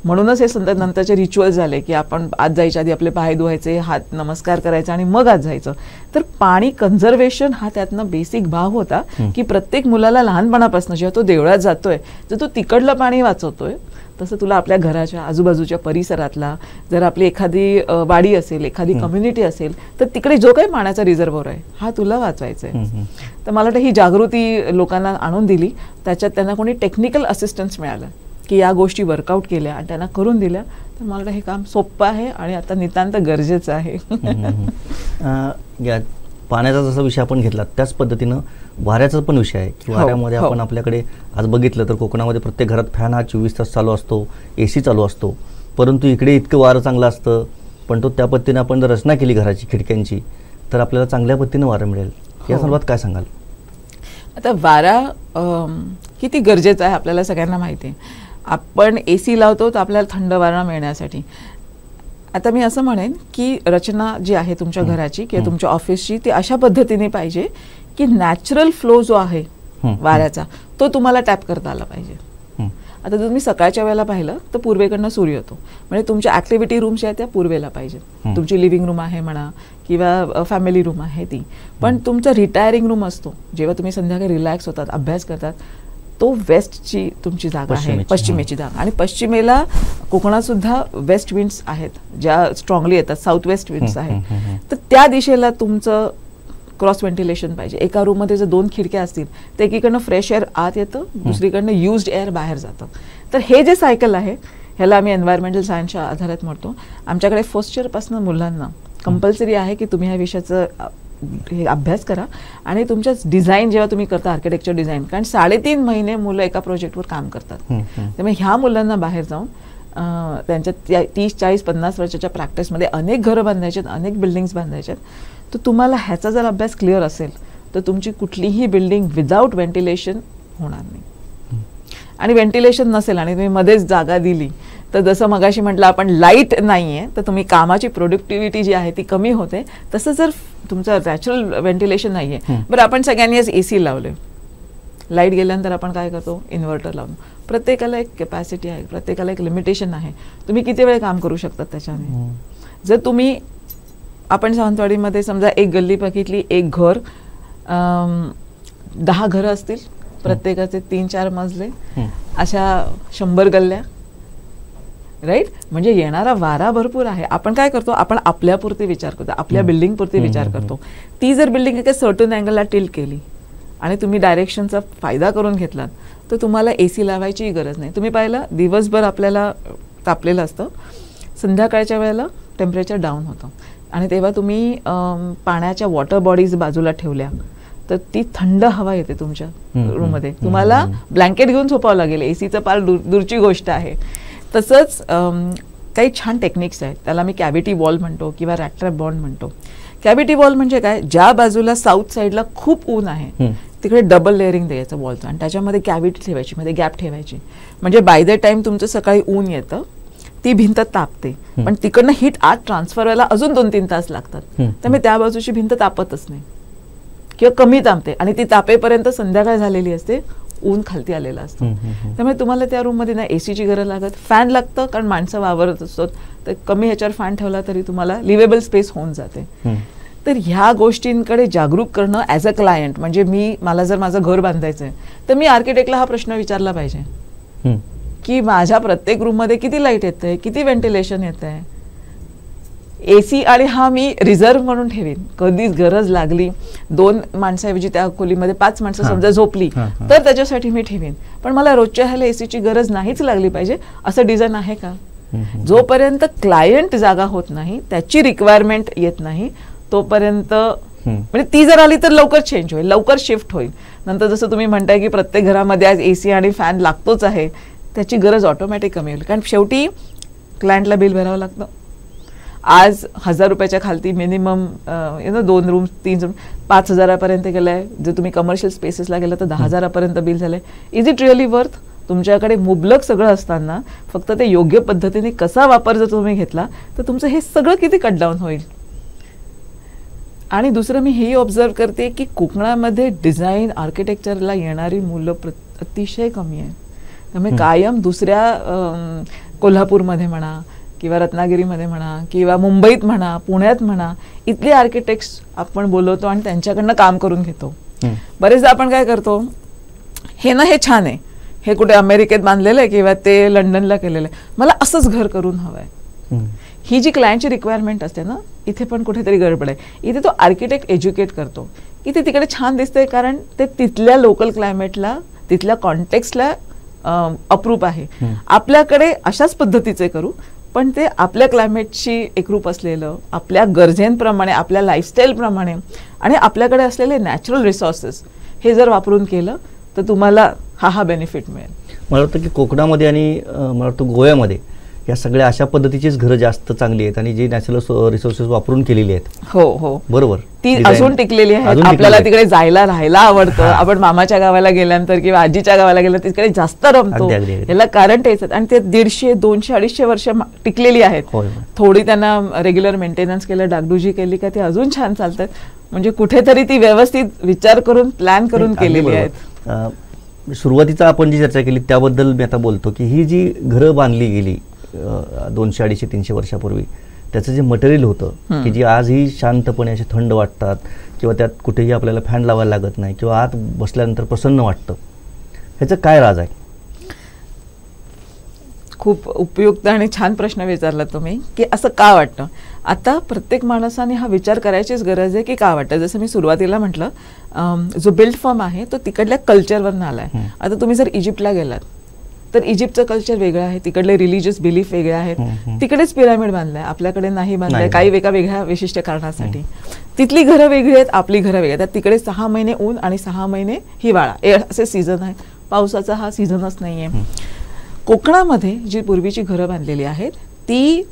B: म्हणूनच हे नंतरचे रिच्युअल झाले की आपण आत जायच्या आधी आपले पाय धुवायचे, हात नमस्कार करायचा आणि मग आत जायचं. तर पाणी कन्झर्वेशन हा त्यातनं बेसिक भाग होता की प्रत्येक मुलाला लहानपणापासून जेव्हा तो देवळात जातोय तर तो तिकडलं पाणी वाचवतोय, तसं तुला आपल्या घराच्या आजूबाजूच्या परिसरातला, जर आपली एखादी वाडी असेल, एखादी कम्युनिटी असेल, तर तिकडे जो काही पाण्याचा रिझर्व्हर आहे हा तुला वाचवायचा आहे. तर मला वाटतं ही जागृती लोकांना आणून दिली, त्याच्यात त्यांना कोणी टेक्निकल असिस्टन्स मिळालं की या गोष्टी वर्कआउट केल्या आणि त्यांना करून दिल्या, तर मला वाटतं हे काम सोपं आहे आणि आता नितांत गरजेचं आहे.
A: पाण्याचा जसा विषय आपण घेतला त्याच पद्धतीनं वाऱ्याचा पण विषय आहे की वाऱ्यामध्ये आपण आपल्याकडे आज बघितलं तर कोकणामध्ये प्रत्येक घरात फॅन हा 24 तास चालू असतो, AC चालू असतो, परंतु इकडे इतकं वारं चांगलं असतं, पण तो त्या पद्धतीने आपण जर रचना केली घराची खिडक्यांची तर आपल्याला चांगल्या पद्धतीनं वारं मिळेल. या संदर्भात काय सांगाल?
B: आता वारा किती गरजेचा आहे आपल्याला सगळ्यांना माहिती आहे. आपण AC लावतो तर आपल्याला थंड वारा मिळण्यासाठी. आता मी असं म्हणेन की रचना जी आहे तुमच्या घराची किंवा तुमच्या ऑफिसची ती अशा पद्धतीने पाहिजे की नॅचरल फ्लो जो आहे वाऱ्याचा तो तुम्हाला टॅप करता आला पाहिजे. आता जर तुम्ही सकाळच्या वेळेला पाहिलं तर पूर्वेकडनं सूर्य येतो, म्हणजे तुमच्या ऍक्टिव्हिटी रूम ज्या आहेत त्या पूर्वेला पाहिजेत. तुमची लिव्हिंग रूम आहे म्हणा किंवा फॅमिली रूम आहे ती, पण तुमचा रिटायरिंग रूम असतो जेव्हा तुम्ही संध्याकाळी रिलॅक्स होतात, अभ्यास करतात, तो वेस्टची तुमची जागा आहे, पश्चिमेची जागा. आणि पश्चिमेला कोकणात सुद्धा वेस्ट विंड्स आहेत ज्या स्ट्रॉंगली येतात, साऊथ वेस्ट विंड्स आहेत. तर त्या दिशेला तुमचं क्रॉस व्हेंटिलेशन पाहिजे. एका रूममध्ये जर 2 खिडक्या असतील तर एकीकडनं फ्रेश एअर आत येतं, दुसरीकडनं युज्ड एअर बाहेर जातं. तर हे जे सायकल आहे ह्याला आम्ही एन्व्हायरमेंटल सायन्सच्या आधारात म्हणतो. आमच्याकडे फर्स्ट इयरपासून मुलांना कंपल्सरी आहे की तुम्ही ह्या विषयाचं हे अभ्यास करा आणि तुमच्या डिझाईन जेव्हा तुम्ही करता आर्किटेक्चर डिझाईन, कारण 3.5 महिने मुलं एका प्रोजेक्टवर काम करतात, त्यामुळे ह्या मुलांना बाहेर जाऊन त्यांच्या 30, 40, 50 वर्षाच्या प्रॅक्टिसमध्ये अनेक घरं बांधायचे आहेत, अनेक बिल्डिंग्स बांधायचे आहेत. तर तुम्हाला ह्याचा जर अभ्यास क्लिअर असेल तर तुमची कुठलीही बिल्डिंग विदाऊट व्हेंटिलेशन होणार नाही. आणि व्हेंटिलेशन नसेल आणि तुम्ही मध्येच जागा दिली तर जसं मगाशी म्हटलं आपण लाईट नाही आहे तर तुम्ही कामाची प्रोडक्टिव्हिटी जी आहे ती कमी होते. तसं जर तुमचं नॅचरल व्हेंटिलेशन नाही आहे, बरं आपण सगळ्यांनीच AC लावले, लाईट गेल्यानंतर आपण काय करतो, इन्व्हर्टर लावतो. प्रत्येकाला एक कॅपॅसिटी आहे, प्रत्येकाला एक लिमिटेशन आहे, तुम्ही किती वेळ काम करू शकतात त्याच्याने. जर तुम्ही आपण सावंतवाडीमध्ये समजा एक गल्ली बघितली, एक घर, 10 घरं असतील, प्रत्येकाचे 3-4 मजले, अशा 100 गल्ल्या, राईट. म्हणजे येणारा वारा भरपूर आहे. आपण काय करतो, आपण आपल्यापुरती विचार करतो, आपल्या बिल्डिंग पुरती विचार करतो. ती जर बिल्डिंग एका सर्टन अँगलला टिल्ट केली आणि तुम्ही डायरेक्शनचा फायदा करून घेतलात तर तुम्हाला AC लावायचीही गरज नाही. तुम्ही पाहिलं दिवसभर आपल्याला तापलेलं असतं, संध्याकाळच्या वेळेला टेम्परेचर डाऊन होतं आणि तेव्हा तुम्ही पाण्याच्या वॉटर बॉडीज बाजूला ठेवल्या तर ती थंड हवा येते तुमच्या रूममध्ये. तुम्हाला ब्लँकेट घेऊन झोपावं लागेल, ACचं फार दूरची गोष्ट आहे. तसंच काही छान टेक्निक्स आहेत, त्याला मी कॅव्हिटी वॉल म्हणतो किंवा रॅट ट्रॅप बॉन्ड म्हणतो. कॅव्हिटी वॉल म्हणजे काय, ज्या बाजूला साऊथ साईडला खूप ऊन आहे तिकडे डबल लेअरिंग द्यायचं वॉलचं आणि त्याच्यामध्ये कॅव्हिटी ठेवायची, मध्ये गॅप ठेवायची. म्हणजे बाय द टाइम तुमचं सकाळी ऊन येतं ती भिंत तापते, पण तिकडनं हीट आत ट्रान्सफर व्हायला अजून 2-3 तास लागतात. त्यामुळे त्या बाजूची भिंत तापतच नाही किंवा कमी तापते आणि ती तापेपर्यंत संध्याकाळ झालेली असते, ऊन खालती आलेलं असतं. त्यामुळे तुम्हाला त्या रूममध्ये ना ACची गरज लागत, फॅन लागतं कारण माणसं वावरत असतात, तर कमी ह्याच्यावर फॅन ठेवला तरी तुम्हाला लिव्हेबल स्पेस होऊन जाते. तर ह्या गोष्टींकडे जागरूक करणं ॲज अ क्लायंट, म्हणजे मला जर माझं घर बांधायचं आहे तर मी आर्किटेक्टला हा प्रश्न विचारला पाहिजे की माझ्या प्रत्येक रूममध्ये किती लाईट येत आहे, किती व्हेंटिलेशन येत आहे. AC आणि हा मी रिझर्व्ह म्हणून ठेवीन, कधीच गरज लागली 2 माणसाऐवजी त्या खोलीमध्ये 5 माणसं समजा झोपली तर त्याच्यासाठी मी ठेवीन. पण मला रोजच्या ह्याला ACची गरज नाहीच लागली पाहिजे असं डिझाईन आहे का? जोपर्यंत क्लायंट जागा होत नाही, त्याची रिक्वायरमेंट येत नाही तोपर्यंत, म्हणजे ती जर आली तर लवकर चेंज होईल, लवकर शिफ्ट होईल. नंतर जसं तुम्ही म्हणताय की प्रत्येक घरामध्ये आज AC आणि फॅन लागतोच आहे, त्याची गरज ऑटोमॅटिक कमी होईल. कारण शेवटी क्लायंटला बिल भरावं लागतं. आज 1000 रुपयाच्या खालती मिनिमम 2 रूम 3 रूम 5000पर्यंत गेलाय. जर तुम्ही कमर्शियल स्पेसेसला गेला तर 10,000पर्यंत बिल झालंय. Is it really worth? तुमच्याकडे मुबलक सगळं असताना फक्त ते योग्य पद्धतीने कसा वापर जर तुम्ही घेतला तर तुमचं हे सगळं किती कट डाऊन होईल. आणि दुसरं मी हेही ऑब्झर्व करते की कोकणामध्ये डिझाईन आर्किटेक्चरला येणारी मुलं अतिशय कमी आहेत. त्यामुळे कायम दुसऱ्या कोल्हापूरमध्ये म्हणा किंवा रत्नागिरीमध्ये म्हणा किंवा मुंबईत म्हणा पुण्यात म्हणा इथले आर्किटेक्ट्स आपण बोलवतो आणि त्यांच्याकडनं काम करून घेतो. बरेचदा आपण काय करतो, हे ना हे छान आहे, हे कुठे अमेरिकेत बांधलेलं आहे किंवा ते लंडनला केलेलं आहे, मला असंच घर करून हवं आहे. ही जी क्लायंटची रिक्वायरमेंट असते ना, इथे पण कुठेतरी गडबड आहे. इथे तो आर्किटेक्ट एज्युकेट करतो की ते तिकडे छान दिसतंय कारण ते तिथल्या लोकल क्लायमेटला, तिथल्या कॉन्टेक्स्टला अप्रूप आहे. आपल्याकडे अशाच पद्धतीचे करू, पण ते आपल्या क्लायमेटशी एकरूप असलेलं, आपल्या गरजेंप्रमाणे, आपल्या लाईफस्टाईलप्रमाणे आणि आपल्याकडे असलेले नॅचरल रिसोर्सेस हे जर वापरून केलं तर तुम्हाला हा बेनिफिट मिळेल.
A: मला वाटतं की कोकणामध्ये आणि मला वाटतं गोव्यामध्ये या सगळ्या अशा पद्धतीचीच घरं जास्त चांगली आहेत आणि जी नॅचरल रिसोर्सेस वापरून केलेली आहेत.
B: हो हो
A: बरोबर,
B: ती अजून टिकलेली आहे. आपल्याला तिकडे जायला राहायला आवडतं. आपण मामाच्या गावाला गेल्यानंतर किंवा आजीच्या गावाला गेल्यानंतर तिकडे जास्त रमतो. याला कारण तेच आणि ते 150, 200, 250 वर्ष टिकलेली आहेत. थोडी त्यांना रेग्युलर मेंटेनन्स केलं, डागडुजी केली का ते अजून छान चालतात. म्हणजे कुठेतरी ती व्यवस्थित विचार करून प्लॅन करून केलेली आहेत.
A: सुरुवातीचा आपण जी चर्चा केली त्याबद्दल मी आता बोलतो की ही जी घरं बांधली गेली 200, 250, 300 वर्षापूर्वी, त्याचं जे मटेरियल होतं की जी आजही शांतपणे असे थंड वाटतात किंवा त्यात कुठेही आपल्याला फॅन लावायला लागत नाही किंवा आत बसल्यानंतर प्रसन्न वाटतं, ह्याचं काय राज आहे?
B: खूप उपयुक्त आणि छान प्रश्न विचारला तुम्ही की असं का वाटतं. आता प्रत्येक माणसाने हा विचार करायचीच गरज आहे की का वाटतं. जसं मी सुरुवातीला म्हटलं, जो बिल्ड फॉर्म आहे तो तिकडल्या कल्चरवरनं आला आहे. आता तुम्ही जर इजिप्तला गेलात तर इजिप्तचं कल्चर वेगळं आहे, तिकडले रिलिजियस बिलीफ वेगळे आहेत. तिकडेच पिरामिड बांधलाय, आपल्याकडे नाही बांधलाय, काही एका वेगळ्या विशिष्ट कारणासाठी. तिथली घरं वेगळी आहेत, आपली घरं वेगळी आहेत. तिकडे 6 महिने ऊन आणि 6 महिने हिवाळा असे सीझन आहेत. पावसाचा हा सीझनच नाहीये. कोकणामध्ये जी पूर्वीची घरं बांधलेली आहेत ती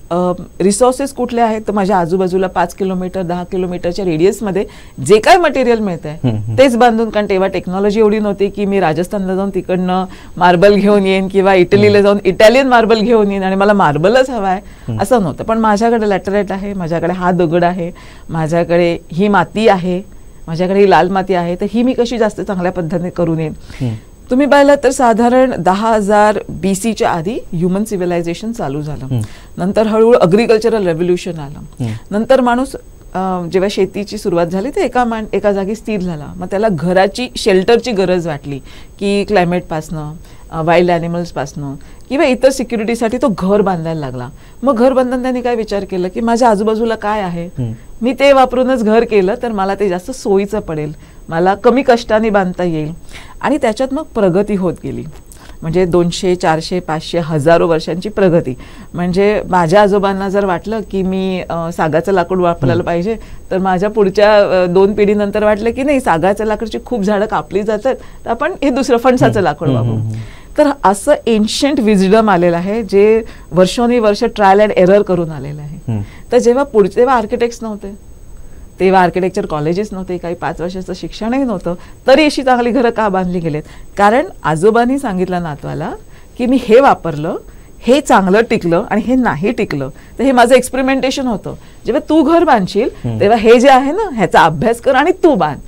B: रिसोर्सेस कुठले आहेत तर माझ्या आजूबाजूला 5 किलोमीटर 10 किलोमीटरच्या रेडियसमध्ये जे काय मटेरियल मिळत आहे तेच बांधून. कारण तेव्हा टेक्नॉलॉजी एवढी नव्हती की मी राजस्थानला जाऊन तिकडनं मार्बल घेऊन येईन किंवा इटलीला जाऊन इटालियन मार्बल घेऊन येईन आणि मला मार्बलच हवा आहे असं नव्हतं. पण माझ्याकडे लॅटराइट आहे, माझ्याकडे हा दगड आहे, माझ्याकडे ही माती आहे, माझ्याकडे ही लाल माती आहे, तर ही मी कशी जास्त चांगल्या पद्धतीने करून येईन. तुम्ही पाहिलं तर साधारण 10,000 BCच्या आधी ह्युमन सिव्हिलायझेशन चालू झालं. नंतर हळूहळू अग्रिकल्चरल रेव्होल्युशन आलं. नंतर माणूस जेव्हा शेतीची सुरुवात झाली ते एका जागी स्थिर झाला. मग त्याला घराची शेल्टरची गरज वाटली की क्लायमेटपासनं वाईल्ड ॲनिमल्सपासनं किंवा इतर सिक्युरिटीसाठी तो घर बांधायला लागला. मग घर बांधताना त्यांनी काय विचार केला की माझ्या आजूबाजूला काय आहे, मी ते वापरूनच घर केलं तर मला ते जास्त सोयीचं पडेल, मला कमी कष्टाने बांधता येईल. आणि त्याच्यात मग प्रगती होत गेली. म्हणजे 200, 400, 500, हजारो वर्षांची प्रगती. म्हणजे माझ्या आजोबांना जर वाटलं की मी सागाचं लाकूड वापरायला पाहिजे, तर माझ्या पुढच्या 2 पिढीनंतर वाटलं की नाही, सागाच्या लाकडाची खूप झाडं कापली जातात, तर आपण हे दुसरं फणसाचं लाकूड वापरू. तर असं एन्शंट विजडम आलेलं आहे जे वर्षोनिवर्ष ट्रायल अँड एरर करून आलेलं आहे. तर तेव्हा आर्किटेक्ट्स नव्हते, तेव्हा आर्किटेक्चर कॉलेजेस नव्हते, काही 5 वर्षाचं शिक्षणही नव्हतं, तरी अशी चांगली घरं का बांधली गेलेत? कारण आजोबांनी सांगितलं नातवाला की मी हे वापरलं, हे चांगलं टिकलं आणि हे नाही टिकलं, तर हे माझं एक्सपेरिमेंटेशन होतं. जेव्हा तू घर बांधशील तेव्हा हे जे आहे ना, ह्याचा अभ्यास कर आणि तू बांध.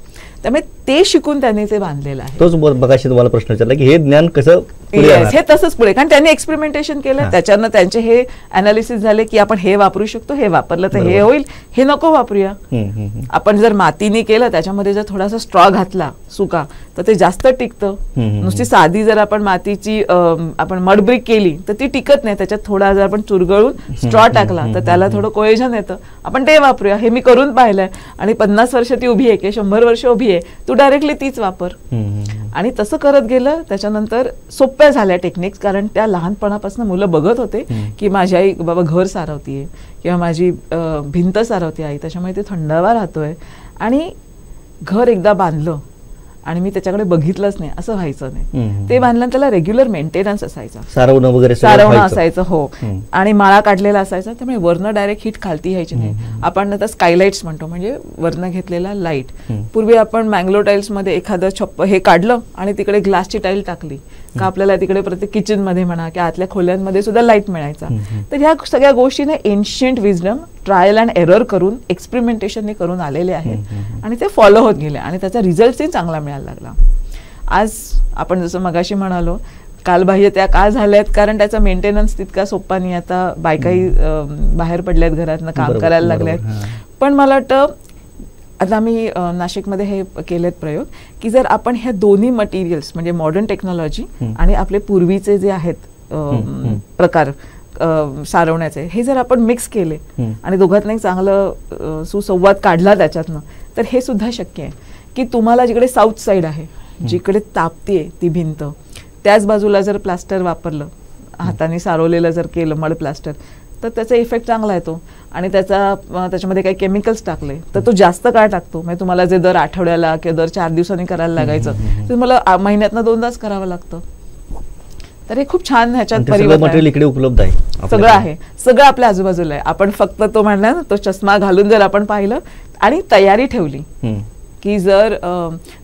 B: त्यामुळे ते शिकून त्यांनी ते बांधलेलं आहे.
A: तोच बघाशी तुम्हाला प्रश्न विचारला की हे ज्ञान कसं
B: हे तसंच पुढे, कारण त्यांनी एक्सपेरिमेंटेशन केलं, त्याच्यानं त्यांचे हे अनालिसिस झाले की आपण हे वापरू शकतो, हे वापरलं तर हे होईल, हे नको वापरूया. आपण जर मातीने केलं, त्याच्यामध्ये जर थोडासा स्ट्रॉ घातला सुका, तर ते जास्त टिकतं. नुसती साधी जर आपण मातीची आपण मडब्रिक केली तर ती टिकत नाही, त्याच्यात थोडा जर आपण चुरगळून स्ट्रॉ टाकला तर त्याला थोडं कोहेजन येतं. आपण ते वापरूया, हे मी करून पाहिलंय. आणि 50 वर्ष ती उभी आहे की 100 वर्ष उभी आहे, तू डायरेक्टली तीच वापर. आणि तसं करत गेलं. त्याच्यानंतर सोप्या झाल्या टेक्निक्स, कारण त्या लहानपणापासून मुलं बघत होते की माझी आई बाबा घर सारवतीये किंवा माझी भिंत सारवते आई, त्याच्यामुळे ते थंडावा राहतोय. आणि घर एकदा बांधलं आणि मी त्याच्याकडे बघितलंच नाही असं व्हायचं नाही. ते बांधलं त्याला रेग्युलर मेंटेनन्स असायचा, सारवणं वगैरे असायचं. हो, आणि माळा काढलेला असायचा, त्यामुळे वरनं डायरेक्ट हीट खालती यायची नाही. आपण आता स्कायलाइट्स म्हणतो, म्हणजे वरनं घेतलेला लाईट. पूर्वी आपण मँगलो टाईल्स मध्ये एखादं छप्प हे काढलं आणि तिकडे ग्लासची टाईल टाकली का आपल्याला तिकडे प्रत्येक किचन मध्ये म्हणा की आतल्या खोल्यांमध्ये सुद्धा लाईट मिळायचा. तर ह्या सगळ्या गोष्टीने ancient wisdom trial and error करून एक्सपेरिमेंटेशनने करून आलेले आहेत आणि ते फॉलो होत गेले आणि त्याचा रिझल्टही चांगला मिळायला लागला. आज आपण जसं मगाशी म्हणालो कालबाह्य त्या का झाल्यात, कारण त्याचा मेंटेनन्स तितका सोपा नाही. आता बायकाही बाहेर पडल्यात, घरातनं काम करायला लागल्यात. पण मला वाटतं आता आम्ही नाशिकमध्ये हे केलेत प्रयोग की जर आपण ह्या दोन्ही मटेरियल्स म्हणजे मॉडर्न टेक्नॉलॉजी आणि आपले पूर्वीचे जे आहेत प्रकार सारवण्याचे, हे जर आपण मिक्स केले आणि दोघांना एक चांगलं सुसंवाद काढला त्याच्यातनं, तर हे सुद्धा शक्य आहे की तुम्हाला जिकडे साऊथ साईड आहे, जिकडे तापतीये ती भिंत, त्याच बाजूला जर प्लास्टर वापरलं, हाताने सारवलेलं जर केलं मड प्लास्टर, तर त्याचा इफेक्ट चांगला येतो. आणि त्याच्यामध्ये काही केमिकल्स टाकले तर तो जास्त काळ टाकतो. म्हणजे तुम्हाला जे दर आठवड्याला किंवा दर 4 दिवसांनी करायला लागायचं ते तुम्हाला महिन्यातनं 2दाच करावं लागतं. तर हे खूप छान ह्याच्यात
A: मटेरियल इकडे उपलब्ध आहे,
B: सगळं आहे, सगळं आपल्या आजूबाजूला आहे. आपण फक्त तो म्हणला ना, तो चष्मा घालून जर आपण पाहिलं आणि तयारी ठेवली की जर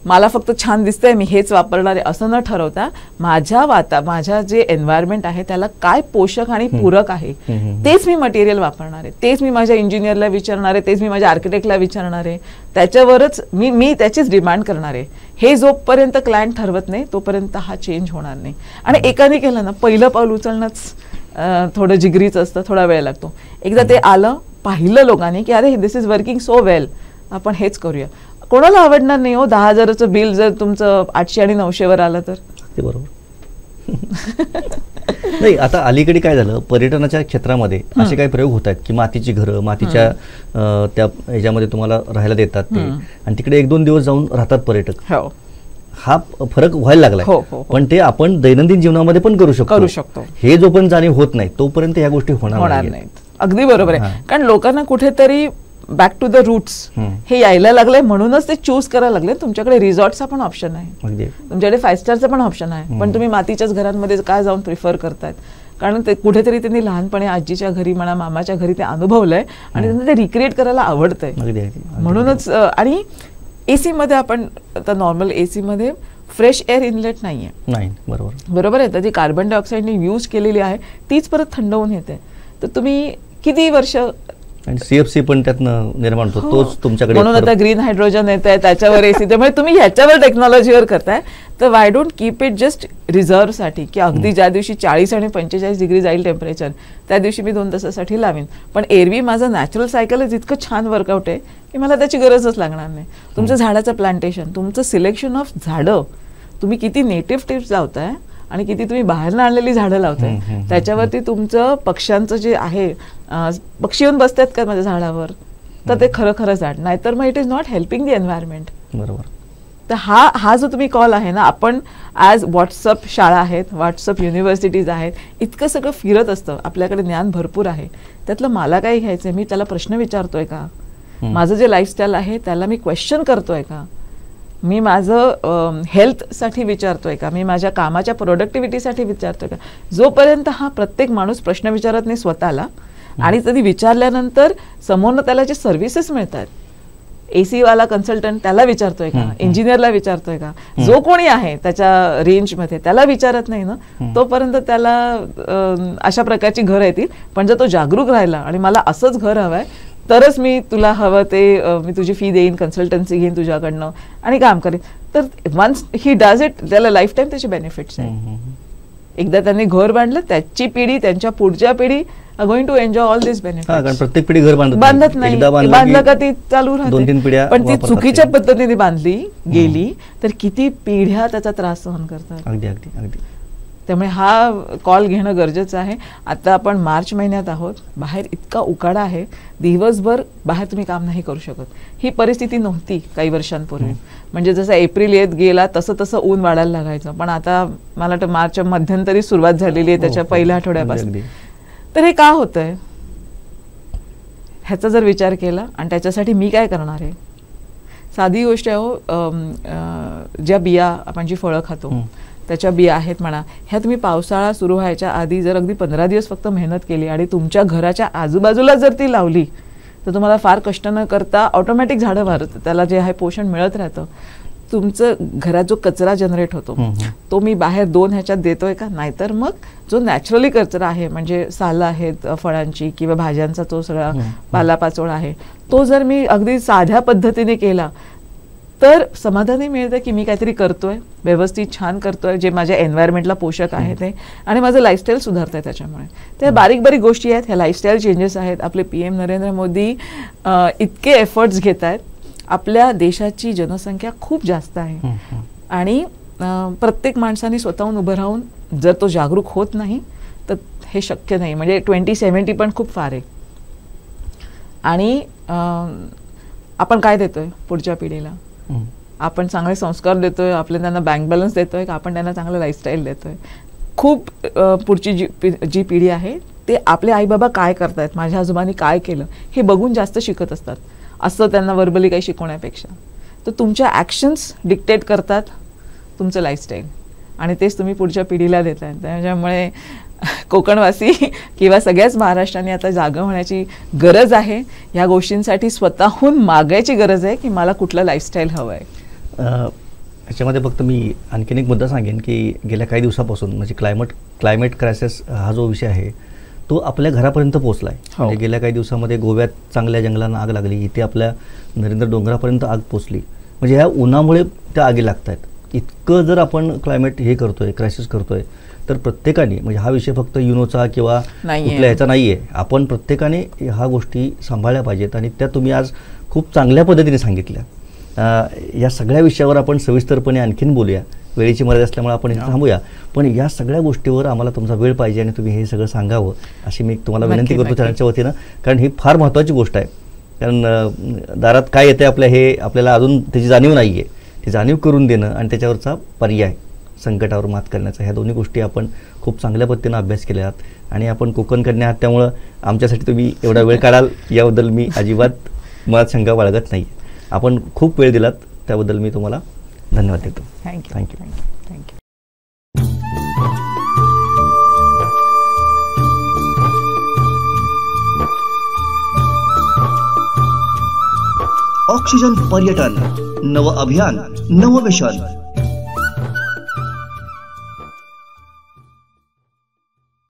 B: मला फक्त छान दिसतंय मी हेच वापरणार आहे असं न ठरवता, माझ्या जे एन्व्हायरमेंट आहे त्याला काय पोषक आणि पूरक आहे तेच मी मटेरियल वापरणार आहे, तेच मी माझ्या इंजिनियरला विचारणार आहे, तेच मी माझ्या आर्किटेक्टला विचारणार आहे, त्याच्यावरच मी त्याचीच डिमांड करणार आहे. हे जोपर्यंत क्लायंट ठरवत नाही तोपर्यंत हा चेंज होणार नाही. आणि एकाने केलं ना, पहिलं पाऊल उचलणंच थोडं जिगरीच असतं, थोडा वेळ लागतो. एकदा ते आलं, पाहिलं लोकांनी की अरे दिस इज वर्किंग सो वेल, आपण हेच करूया. कोणाला आवडणार नाही हो 10,000चं बिल जर तुमचं 800 आणि 900 आलं तर?
A: ते बरोबर नाही. आता अलीकडे काय झालं, पर्यटनाच्या क्षेत्रामध्ये असे काही प्रयोग होत आहेत की मातीची घरं, मातीच्या त्या ह्याच्यामध्ये तुम्हाला राहायला देतात ते, आणि तिकडे 1-2 दिवस जाऊन राहतात पर्यटक. हा फरक व्हायला लागलाय. पण ते आपण दैनंदिन जीवनामध्ये पण करू शकतो. हे जोपर्यंत जाणीव होत नाही तोपर्यंत ह्या गोष्टी होणार नाहीत.
B: अगदी बरोबर आहे. कारण लोकांना कुठेतरी बॅक टू द रूट्स हे यायला लागलंय, म्हणूनच ते चूज करायला लागले. तुमच्याकडे रिसॉर्टचा पण ऑप्शन आहे, तुमच्याकडे 5 स्टारचा पण ऑप्शन आहे, पण तुम्ही मातीच्याच घरांमध्ये का जाऊन प्रिफर करतायत? कारण ते कुठेतरी त्यांनी लहानपणी आजीच्या घरी म्हणा, मामाच्या घरी ते अनुभवलंय आणि त्यांना ते रिक्रिएट करायला आवडतंय. म्हणूनच आणि एसी मध्ये आपण आता नॉर्मल एसी मध्ये फ्रेश एअर इनलेट नाहीये, बरोबर आहे. तर जी कार्बन डायऑक्साईडने यूज केलेली आहे तीच परत थंड होऊन येते. तर तुम्ही किती वर्ष
A: आणि सीएफसी पण त्यातनं निर्माण होतो, तोच तुमच्याकडे.
B: म्हणून आता ग्रीन हायड्रोजन येत आहे त्याच्यावर एसी. त्यामुळे तुम्ही ह्याच्यावर टेक्नॉलॉजीवर करताय, तर why don't keep it just reserve साठी की अगदी ज्या दिवशी 40 आणि 45 डिग्री जाईल टेम्परेचर त्या दिवशी मी 2 तासासाठी लावेन. पण एरवी माझं नॅचरल सायकलच इतकं छान वर्कआउट आहे की मला त्याची गरजच लागणार नाही. तुमचं झाडाचं प्लांटेशन, तुमचं सिलेक्शन ऑफ झाडं, तुम्ही किती नेटिव्ह टिप्स लावताय आणि किती तुम्ही बाहेरनं आणलेली झाडं लावताय त्याच्यावरती तुमचं पक्ष्यांचं जे आहे, पक्षी येऊन बसतात का माझ्या झाडावर, तर ते खरं खरं झाड, नाहीतर मग it is not helping the environment.
A: बरोबर.
B: तर हा जो तुम्ही कॉल आहे ना, आपण ॲज व्हॉट्सअप शाळा आहेत, व्हॉट्सअप युनिव्हर्सिटीज आहेत, इतकं सगळं फिरत असतं, आपल्याकडे ज्ञान भरपूर आहे, त्यातलं मला काही घ्यायचं आहे, मी त्याला प्रश्न विचारतोय का, माझं जे लाईफस्टाईल आहे त्याला मी क्वेश्चन करतोय का, मी माझं हेल्थसाठी विचारतोय का, मी माझ्या कामाच्या प्रोडक्टिव्हिटीसाठी विचारतोय का. जोपर्यंत हा प्रत्येक माणूस प्रश्न विचारत नाही स्वतःला, आणि कधी विचारल्यानंतर समोरनं त्याला जे सर्व्हिसेस मिळतात, AC वाला कन्सल्टंट त्याला विचारतोय का, इंजिनियरला विचारतोय का, जो कोणी आहे त्याच्या रेंजमध्ये त्याला विचारत नाही ना, तोपर्यंत त्याला अशा प्रकारची घर येतील. पण जर तो जागरूक राहिला आणि मला असंच घर हवंय, तरच मी तुला हवं ते मी तुझी फी देईन, कन्सल्टन्सी घेईन तुझ्याकडनं आणि काम करेन, तर वन्स ही डज इट, त्याला लाईफ टाईम त्याचे बेनिफिट्स आहे. एकदा त्यांनी घर बांधलं, त्याची पिढी, त्यांच्या पुढच्या पिढी are going to enjoy all these benefits.
A: कारण प्रत्येक पिढी घर
B: बांधत नाही,
A: एकदा
B: बांधलं का ती चालू राहते,
A: 2-3 पिढ्या,
B: पण ती चुकीच्या पद्धतीने बांधली गेली तर किती पिढ्या त्याचा त्रास सहन करतात.
A: अगदी अगदी अगदी.
B: त्यामुळे हा कॉल घेणं गरजेचं आहे. आता आपण मार्च महिन्यात आहोत, बाहेर इतका उकाडा आहे, दिवसभर बाहेर तुम्ही काम नाही करू शकत. ही परिस्थिती नव्हती काही वर्षांपूर्वी. म्हणजे जसं एप्रिल येत गेला तसं तसं ऊन वाढायला लागायचं, पण आता मला वाटतं मार्चच्या मध्यंतरी सुरुवात झालेली आहे त्याच्या पहिल्या आठवड्यापासून. तर हे का होतंय ह्याचा जर विचार केला आणि त्याच्यासाठी मी काय करणार आहे, साधी गोष्ट आहे हो. ज्या बिया आपण जी फळं खातो त्याच्या बिया आहेत म्हणा, ह्या तुम्ही पावसाळा सुरू व्हायच्या आधी जर अगदी 15 दिवस फक्त मेहनत केली आणि तुमच्या घराच्या आजूबाजूला जर ती लावली तर तुम्हाला फार कष्ट न करता ऑटोमॅटिक झाडं वाढतं, त्याला जे आहे पोषण मिळत राहतं. तुमचं घरात जो कचरा जनरेट होतो तो मी बाहेर 2 ह्याच्यात देतोय का, नाहीतर मग जो नॅचरली कचरा आहे, म्हणजे सालं आहेत फळांची किंवा भाज्यांचा तो सगळा पालापाचोळा आहे, तो जर मी अगदी साध्या पद्धतीने केला तर समाधानी मिळतं की मी काहीतरी करतोय, व्यवस्थित छान करतोय, जे माझ्या एन्व्हायरमेंटला पोषक आहे ते, आणि माझं लाईफस्टाईल सुधारतंय त्याच्यामुळे. त्या बारीक बारीक गोष्टी आहेत, ह्या लाईफस्टाईल चेंजेस आहेत. आपले PM नरेंद्र मोदी इतके एफर्ट्स घेत आहेत. आपल्या देशाची जनसंख्या खूप जास्त आहे आणि प्रत्येक माणसाने स्वतःहून उभं राहून जर तो जागरूक होत नाही तर हे शक्य नाही. म्हणजे 2070 पण खूप फार आहे. आणि आपण काय देतोय पुढच्या पिढीला, आपण चांगले संस्कार देतोय, आपल्या त्यांना बँक बॅलन्स देतोय का, आपण त्यांना चांगलं लाईफस्टाईल देतोय. खूप पुढची जी पिढी आहे ते आपले आईबाबा काय करतायत, माझ्या आजोबांनी काय केलं हे बघून जास्त शिकत असतात, असं त्यांना वर्बली काही शिकवण्यापेक्षा. तर तुमच्या ॲक्शन्स डिक्टेट करतात तुमचं लाईफस्टाईल आणि तेच तुम्ही पुढच्या पिढीला देताय. त्याच्यामुळे कोकणवासी किंवा सगळ्याच महाराष्ट्राने आता जागं होण्याची गरज आहे. या गोष्टींसाठी स्वतःहून मागायची गरज आहे की मला कुठलं लाईफस्टाईल हवं आहे.
A: ह्याच्यामध्ये फक्त मी आणखीन एक मुद्दा सांगेन की गेल्या काही दिवसापासून म्हणजे क्लायमेट क्रायसिस हा जो विषय आहे तो आपल्या घरापर्यंत पोहोचला आहे. म्हणजे गेल्या काही दिवसामध्ये गोव्यात चांगल्या जंगलांना आग लागली, इथे आपल्या नरेंद्र डोंगरापर्यंत आग पोचली. म्हणजे ह्या उन्हामुळे त्या आगी लागत आहेत. इतकं जर आपण क्लायमेट हे करतोय, क्रायसिस करतोय, तर प्रत्येकाने म्हणजे हा विषय फक्त युनोचा किंवा कुठल्या ह्याचा नाही आहे, आपण प्रत्येकाने ह्या गोष्टी सांभाळल्या पाहिजेत आणि त्या तुम्ही आज खूप चांगल्या पद्धतीने सांगितल्या. या सगळ्या विषयावर आपण सविस्तरपणे आणखीन बोलूया. वेळेची मर्यादा असल्यामुळे आपण इथे थांबूया, पण या सगळ्या गोष्टीवर आम्हाला तुमचा वेळ पाहिजे आणि तुम्ही हे सगळं सांगावं अशी मी तुम्हाला विनंती करतो चॅनलच्या वतीनं, कारण ही फार महत्त्वाची गोष्ट आहे. कारण दारात काय येते आपल्या हे आपल्याला अजून त्याची जाणीव नाही आहे. ती जाणीव करून देणं आणि त्याच्यावरचा पर्याय संकटावर मात करण्याचा, ह्या दोन्ही गोष्टी आपण खूप चांगल्या पद्धतीनं अभ्यास केल्या आहात आणि आपण कोकण कन्या आहात, त्यामुळं आमच्यासाठी तुम्ही एवढा वेळ काढाल याबद्दल मी अजिबात मनात शंका बाळगत नाही. आपण खूप वेळ दिलात त्याबद्दल मी तुम्हाला धन्यवाद देतो.
B: थँक्यू.
A: थँक्यू.
B: थँक्यू.
A: ऑक्सिजन पर्यटन, नव अभियान, नव मिशन.